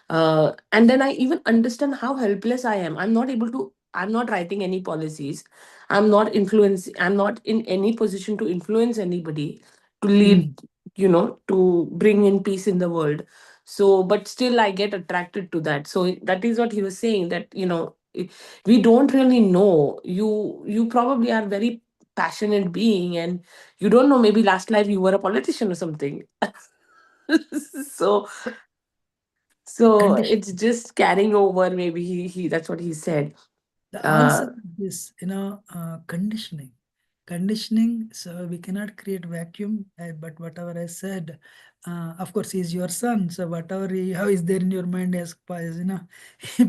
And then I even understand how helpless I am. I'm not writing any policies. I'm not in any position to influence anybody to lead, Hmm. to bring in peace in the world. So, but still I get attracted to that. So that is what he was saying, that, we don't really know. You probably are very passionate being, and you don't know, maybe last life you were a politician or something. so so Condition. it's just carrying over. Maybe he that's what he said. The answer Uh, is this, conditioning. Conditioning, so we cannot create vacuum, but whatever I said, of course, he's your son, so whatever how is there in your mind has passed,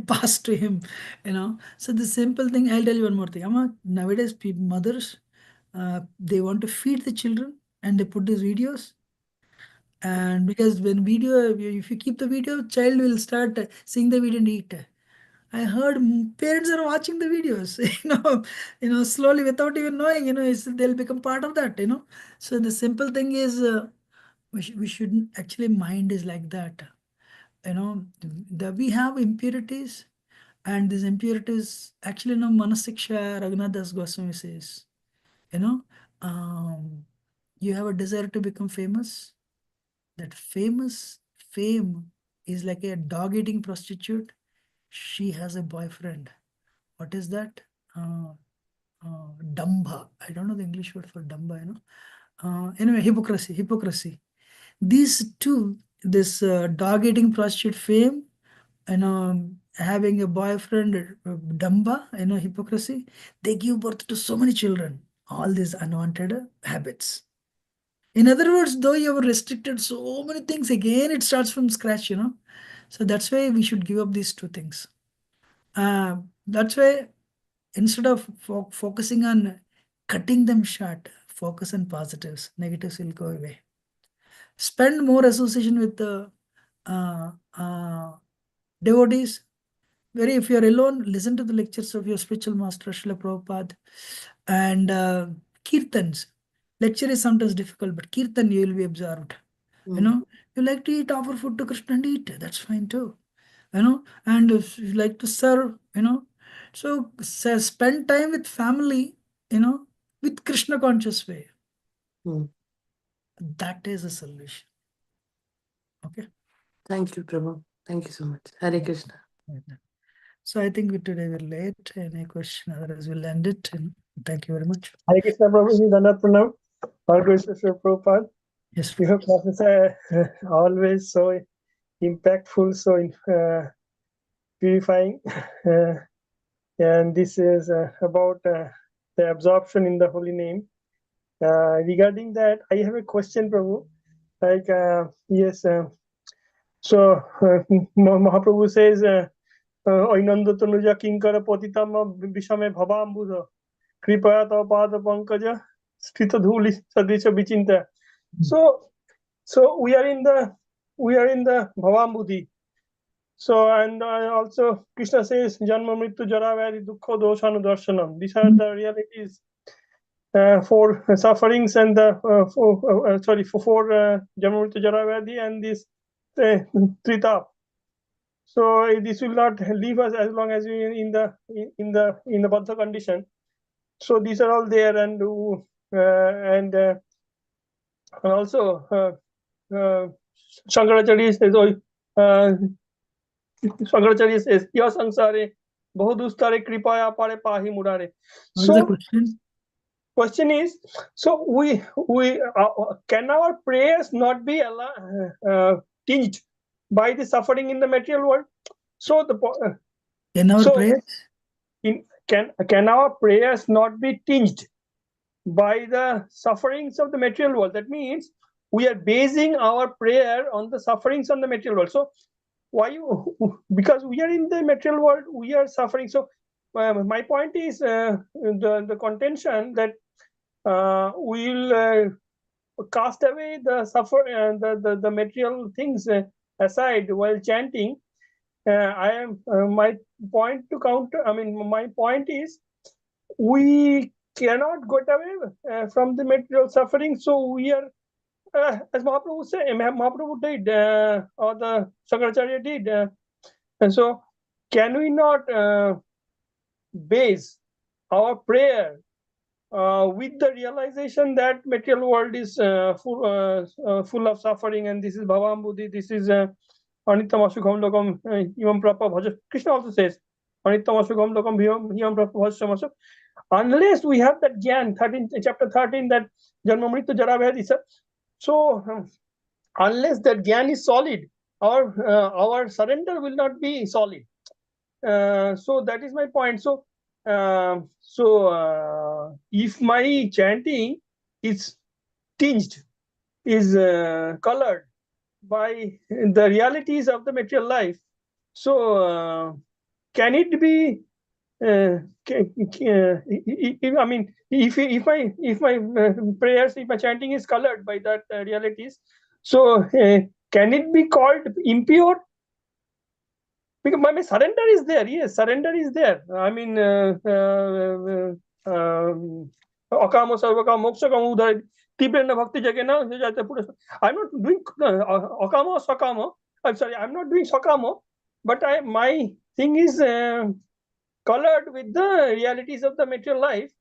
passed to him, So the simple thing, I'll tell you one more thing. Nowadays, mothers, they want to feed the children and they put these videos. And because when video, if you keep the video, child will start seeing the video and eat. I heard parents are watching the videos, slowly without even knowing, they'll become part of that, So the simple thing is, we shouldn't actually, mind is like that, we have impurities, and these impurities actually, Manasiksha, Raghunath Das Goswami says, you know, um, you have a desire to become famous. That fame is like a dog eating prostitute. She has a boyfriend. What is that? Uh, Dambha. I don't know the English word for Dambha, Anyway, hypocrisy. These two, this dog eating prostitute fame, having a boyfriend, Damba, hypocrisy, they give birth to so many children. All these unwanted habits. In other words, though you have restricted so many things, again it starts from scratch, So that's why we should give up these two things. That's why instead of focusing on cutting them short, focus on positives. Negatives will go away. Spend more association with the uh, uh, devotees. If you're alone, listen to the lectures of your spiritual master, Srila Prabhupada, and kirtans. Lecture is sometimes difficult, but kirtan you will be absorbed. You know, you like to eat, offer food to Krishna and eat, that's fine too. You know, and if you like to serve, you know, so spend time with family, you know, with Krishna conscious way. That is a solution. Okay. Thank you, Prabhu. Thank you so much. Hare Krishna. So I think today we're late. Any question? Otherwise, we'll end it. And thank you very much. Hare Krishna Prabhuji, Dandavat Pranam. All good, Sri Prabhupada. Yes. Your classes are always so impactful, so purifying. And this is about the absorption in the holy name. Regarding that, I have a question, Prabhu. Like, yes, so Mahaprabhu says, Oinanda Tanuja Kinkara Potitama Vishame Bhavambuda Kripaya Tapada Pankaja Sthita Dhuli Sadrisha Vichinta. So we are in the Bhavambudhi. So, and also Krishna says Janma Mrityu Jara Vyadhi Dukkha Doshanu Darshanam. These are the realities for sufferings and the for Janma Mrityu Jara Vyadhi and this Tritap. So this will not leave us as long as we are in the Baddha condition. So these are all there, and also Shankaracharya says, Shankaracharya says, "Ya sansare, bahudustare kripaya pare pahi murare." So question is, so we can our prayers not be tinged by the suffering in the material world? So can our prayers not be tinged by the sufferings of the material world? That means we are basing our prayer on the sufferings on the material world. So why? Because we are in the material world, we are suffering. So my point is the contention that we'll cast away the the material things aside while chanting. My point is we cannot get away from the material suffering. So we are, as Mahaprabhu said, Mahaprabhu did, or the Shankaracharya did. And so can we not base our prayer with the realization that material world is full of suffering, and this is Bhavam Buddhi, this is Anityam Asukham Lokam Imam Prapa Bhaja. Krishna also says, Anityam Asukham Lokam Imam Prapa Bhaja. Unless we have that Gyan, chapter 13, that Janma Mrityu Jara Vyadhi. So unless that Gyan is solid, our surrender will not be solid. So that is my point. So if my chanting is tinged, is colored by the realities of the material life, so can it be? If my prayers, if my chanting is colored by that realities, so can it be called impure? Because my surrender is there. Yes, surrender is there. I mean, akamo sarvakam mokshakam udhar tibrena bhakti jagena. I'm not doing akamo sakamo. I'm sorry, I'm not doing sakamo, but my thing is colored with the realities of the material life.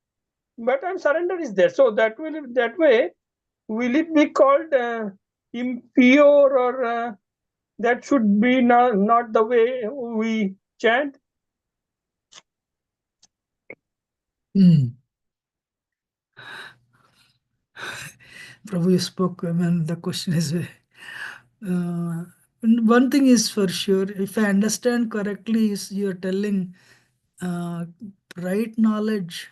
But surrender is there. So that way, will it be called impure, or that should be not the way we chant? Prabhu, you spoke, the question is, one thing is for sure, if I understand correctly, is you're telling right knowledge,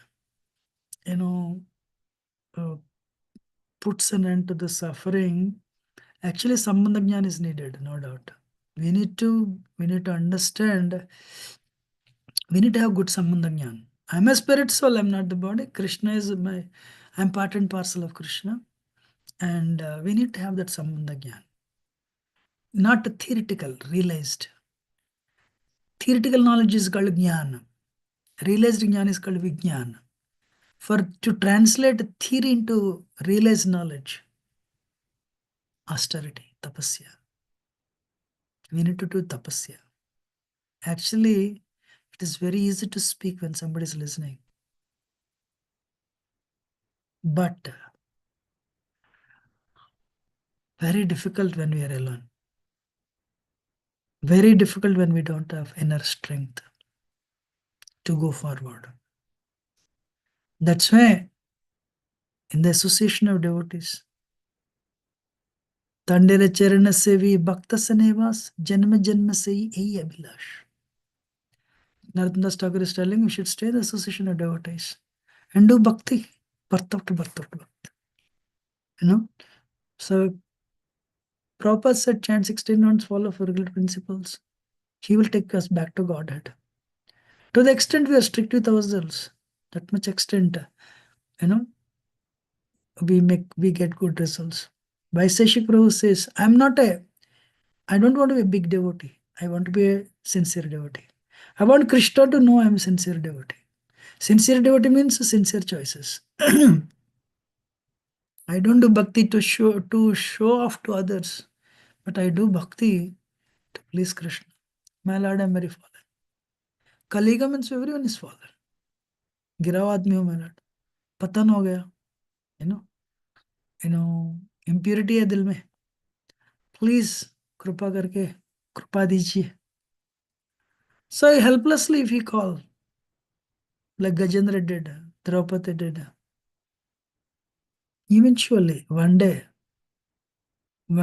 puts an end to the suffering. Actually, Sambandha Jnana is needed, no doubt. We need to understand, we need to have good Sambandha Jnana. I'm a spirit soul, I'm not the body. Krishna is I'm part and parcel of Krishna. And we need to have that Sambandha Jnana. Not theoretical, realized. Theoretical knowledge is called Jnana. Realized Jnana is called Vijnana. To translate theory into realized knowledge, austerity, tapasya. We need to do tapasya. Actually, it is very easy to speak when somebody is listening. But very difficult when we are alone. Very difficult when we don't have inner strength to go forward. That's why in the association of devotees, Tandere Charana Sevi Bhakta Sanevas Janma Janma Sei Ei Abhilash. Narottam Thakur is telling we should stay in the association of devotees and do bhakti, birth after birth after birth. You know? So Prabhupada said chant 16 rounds, follow for regular principles. He will take us back to Godhead. To the extent we are strict with ourselves, that much extent, you know, we get good results. Vaiseshik Prabhu says, I don't want to be a big devotee. I want to be a sincere devotee. I want Krishna to know I am a sincere devotee. Sincere devotee means sincere choices. I don't do bhakti to show off to others, but I do bhakti to please Krishna. My Lord, I am very fallen. Kaliga means everyone is fallen. गिरा हुआ आदमी हूँ मैं लड़ पतन हो गया impurity है दिल में प्लीज कृपा करके कृपा दीजिए so helplessly if we call like Gajendra did, Draupadi did, eventually one day we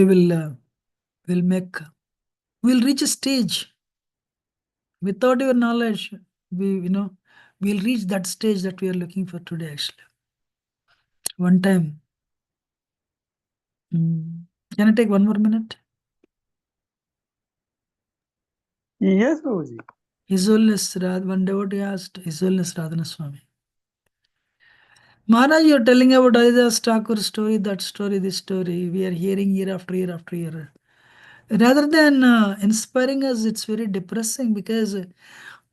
will we'll reach a stage without your knowledge we'll reach that stage that we are looking for today actually. One time can I take one more minute? Yes, Prabhuji. His Holiness one devotee asked His Holiness Radhana Swami, Maharaj, you're telling about Haridas Thakur story, that story, this story. We are hearing year after year after year. Rather than inspiring us, it's very depressing because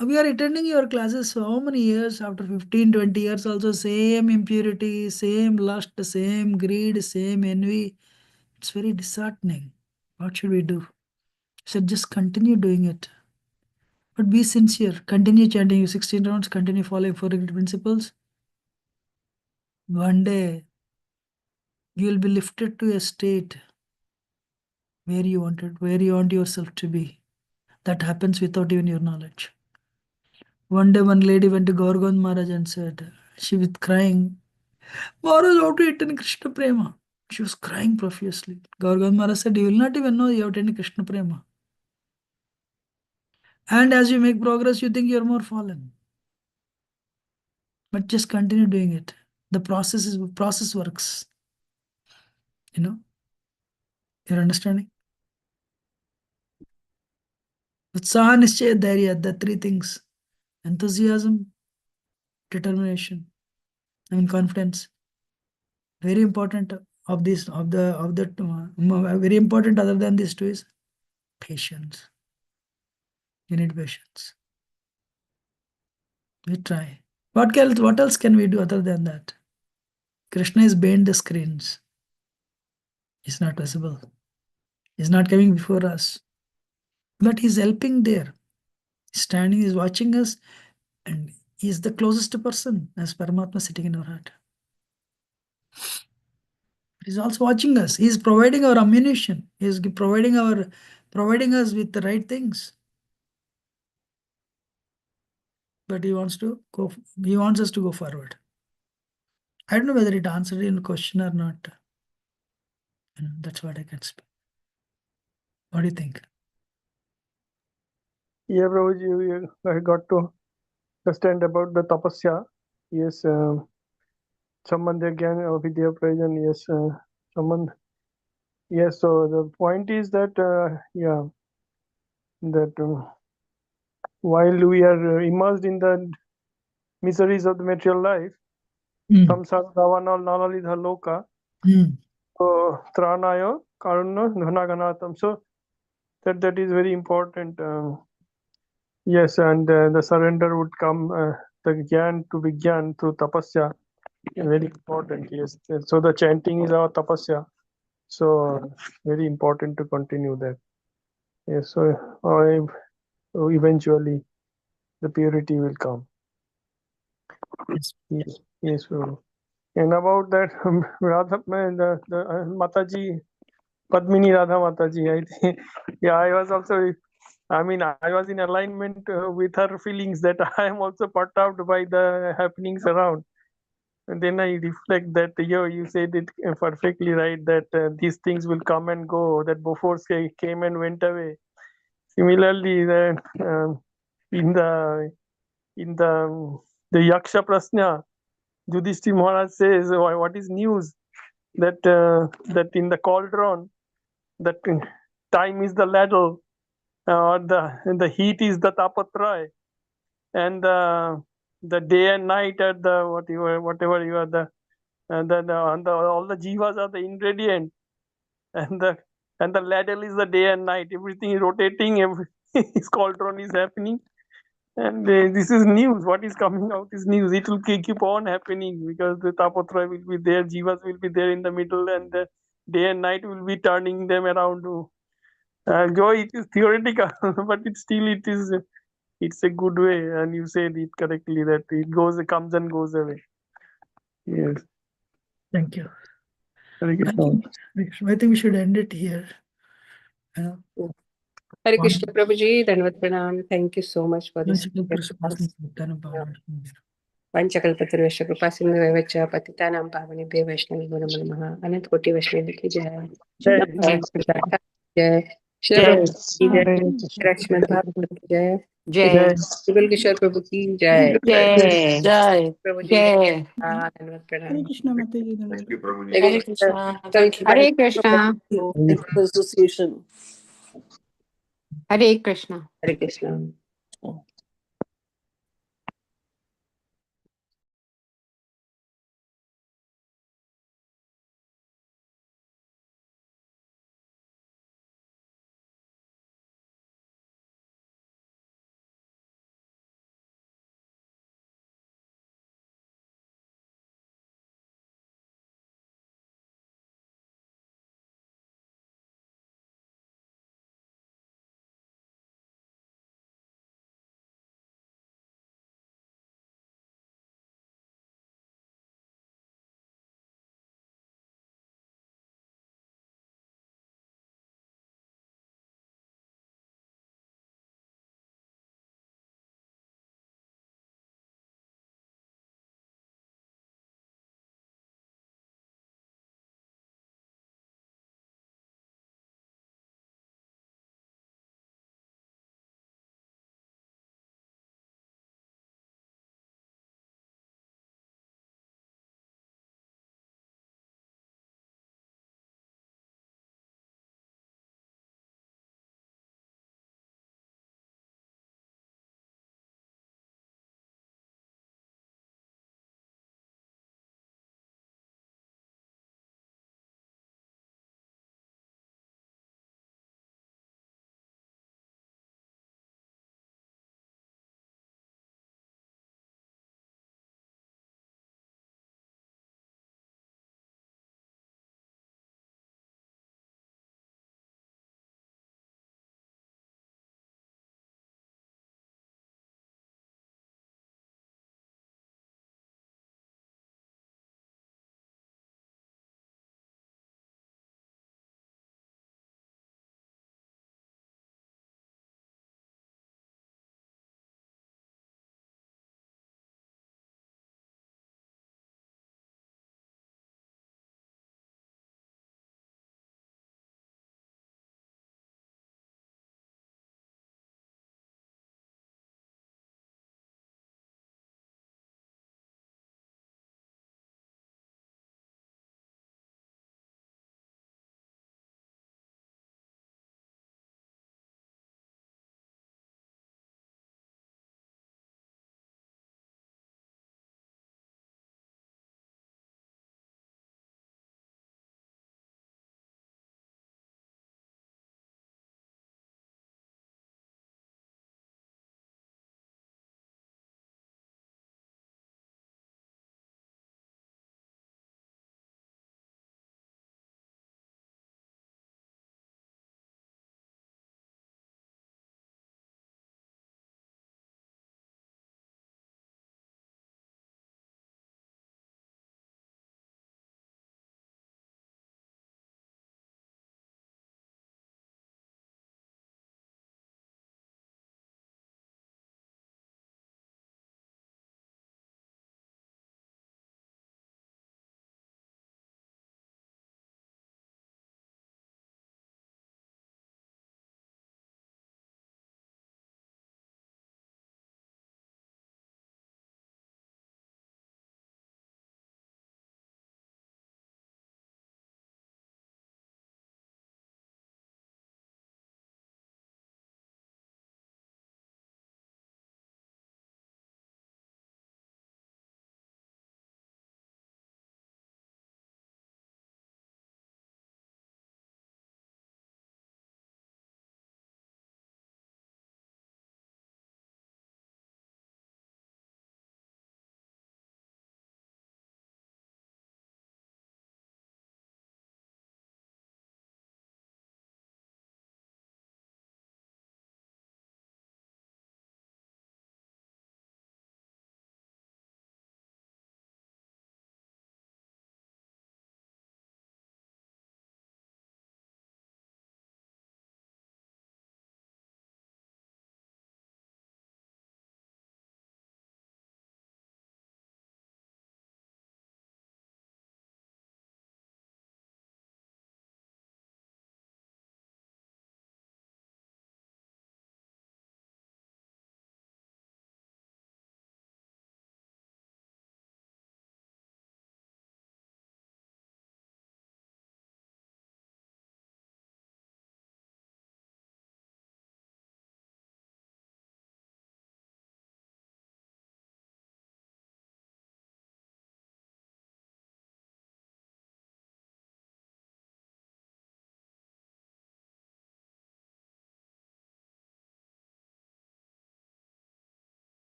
we are attending your classes so many years, after 15, 20 years also, same impurity, same lust, same greed, same envy. It's very disheartening. What should we do? So just continue doing it. But be sincere. Continue chanting 16 rounds, continue following 4 principles. One day, you will be lifted to a state where you want yourself to be. That happens without even your knowledge. One day, one lady went to Gaurgand Maharaj and said, she was crying, Maharaj, how to attain Krishna Prema? She was crying profusely. Gaurgand Maharaj said, you will not even know you have attained Krishna Prema. And as you make progress, you think you are more fallen. But just continue doing it. The process works. You're understanding? Utsaha, Nishchaya, Dhairya, the 3 things. Enthusiasm, determination, confidence. Very important very important other than these 2 is patience. You need patience. We try. What else can we do other than that? Krishna is behind the screens. He's not visible. He's not coming before us. But he's helping there. He's standing, he's watching us, and he's the closest person as Paramatma sitting in our heart. He's also watching us. He's providing our ammunition. He's providing us with the right things. But he wants us to go forward. I don't know whether it answered your question or not. That's what I can speak. What do you think? Yeah, Prabhuji, I got to understand about the tapasya. Yes, Sambandha Gyan Vidya Prajan. Yes, Sambandha. Yes, so the point is that, while we are immersed in the miseries of the material life, samsara davana nalalidha loka, so tranayo karuna dhanaganatam. So that is very important. Yes, and the surrender would come, the gyan to be gyan through tapasya. Very important, yes. So the chanting is our tapasya. So very important to continue that. Yes, so eventually the purity will come. Yes, Prabhu. And about that, Radha, the Mataji, Padmini Radha Mataji, I think, yeah, I was also, I mean, I was in alignment with her feelings that I am also perturbed by the happenings around. And then I reflect that, you said it perfectly right, that these things will come and go, that before came and went away. Similarly, in the Yaksha Prasna, Yudhishthira Maharaj says, what is news? That in the cauldron, that time is the ladle, or the heat is the tapatray, and the day and night are the whatever you are all the jivas are the ingredient, and the ladle is the day and night. Everything is rotating. His cauldron is happening. And this is news. What is coming out is news. It will keep on happening because the Tapatra will be there, Jivas will be there in the middle, and the day and night will be turning them around. Joy, it is theoretical, but it's a good way. And you said it correctly that it comes and goes away. Yes. Thank you. Hare I Krishna. think we should end it here. Hare Krishna Prabhuji, Dandavat Pranam. Thank you so much for this. Panchakalpatarvesha Kripa Sindhu Patitanam Pavanebhyo Vaishnavibhyo Namo Namaha. Anant Koti Vaishnavi ki jai. Jai. Jai. Jai. Rashmad Bhagavatam ki jai. Jai. Jugal Kishore Prabhu ki jai. Jai. Jai. Prabhuji. Jai. Dandavat Hare Pranam. Krishna Mataji. Thank you, Prabhuji. Hare Krishna. Thank you. Hare Krishna. Thank you for association. Hare Krishna. Hare Krishna.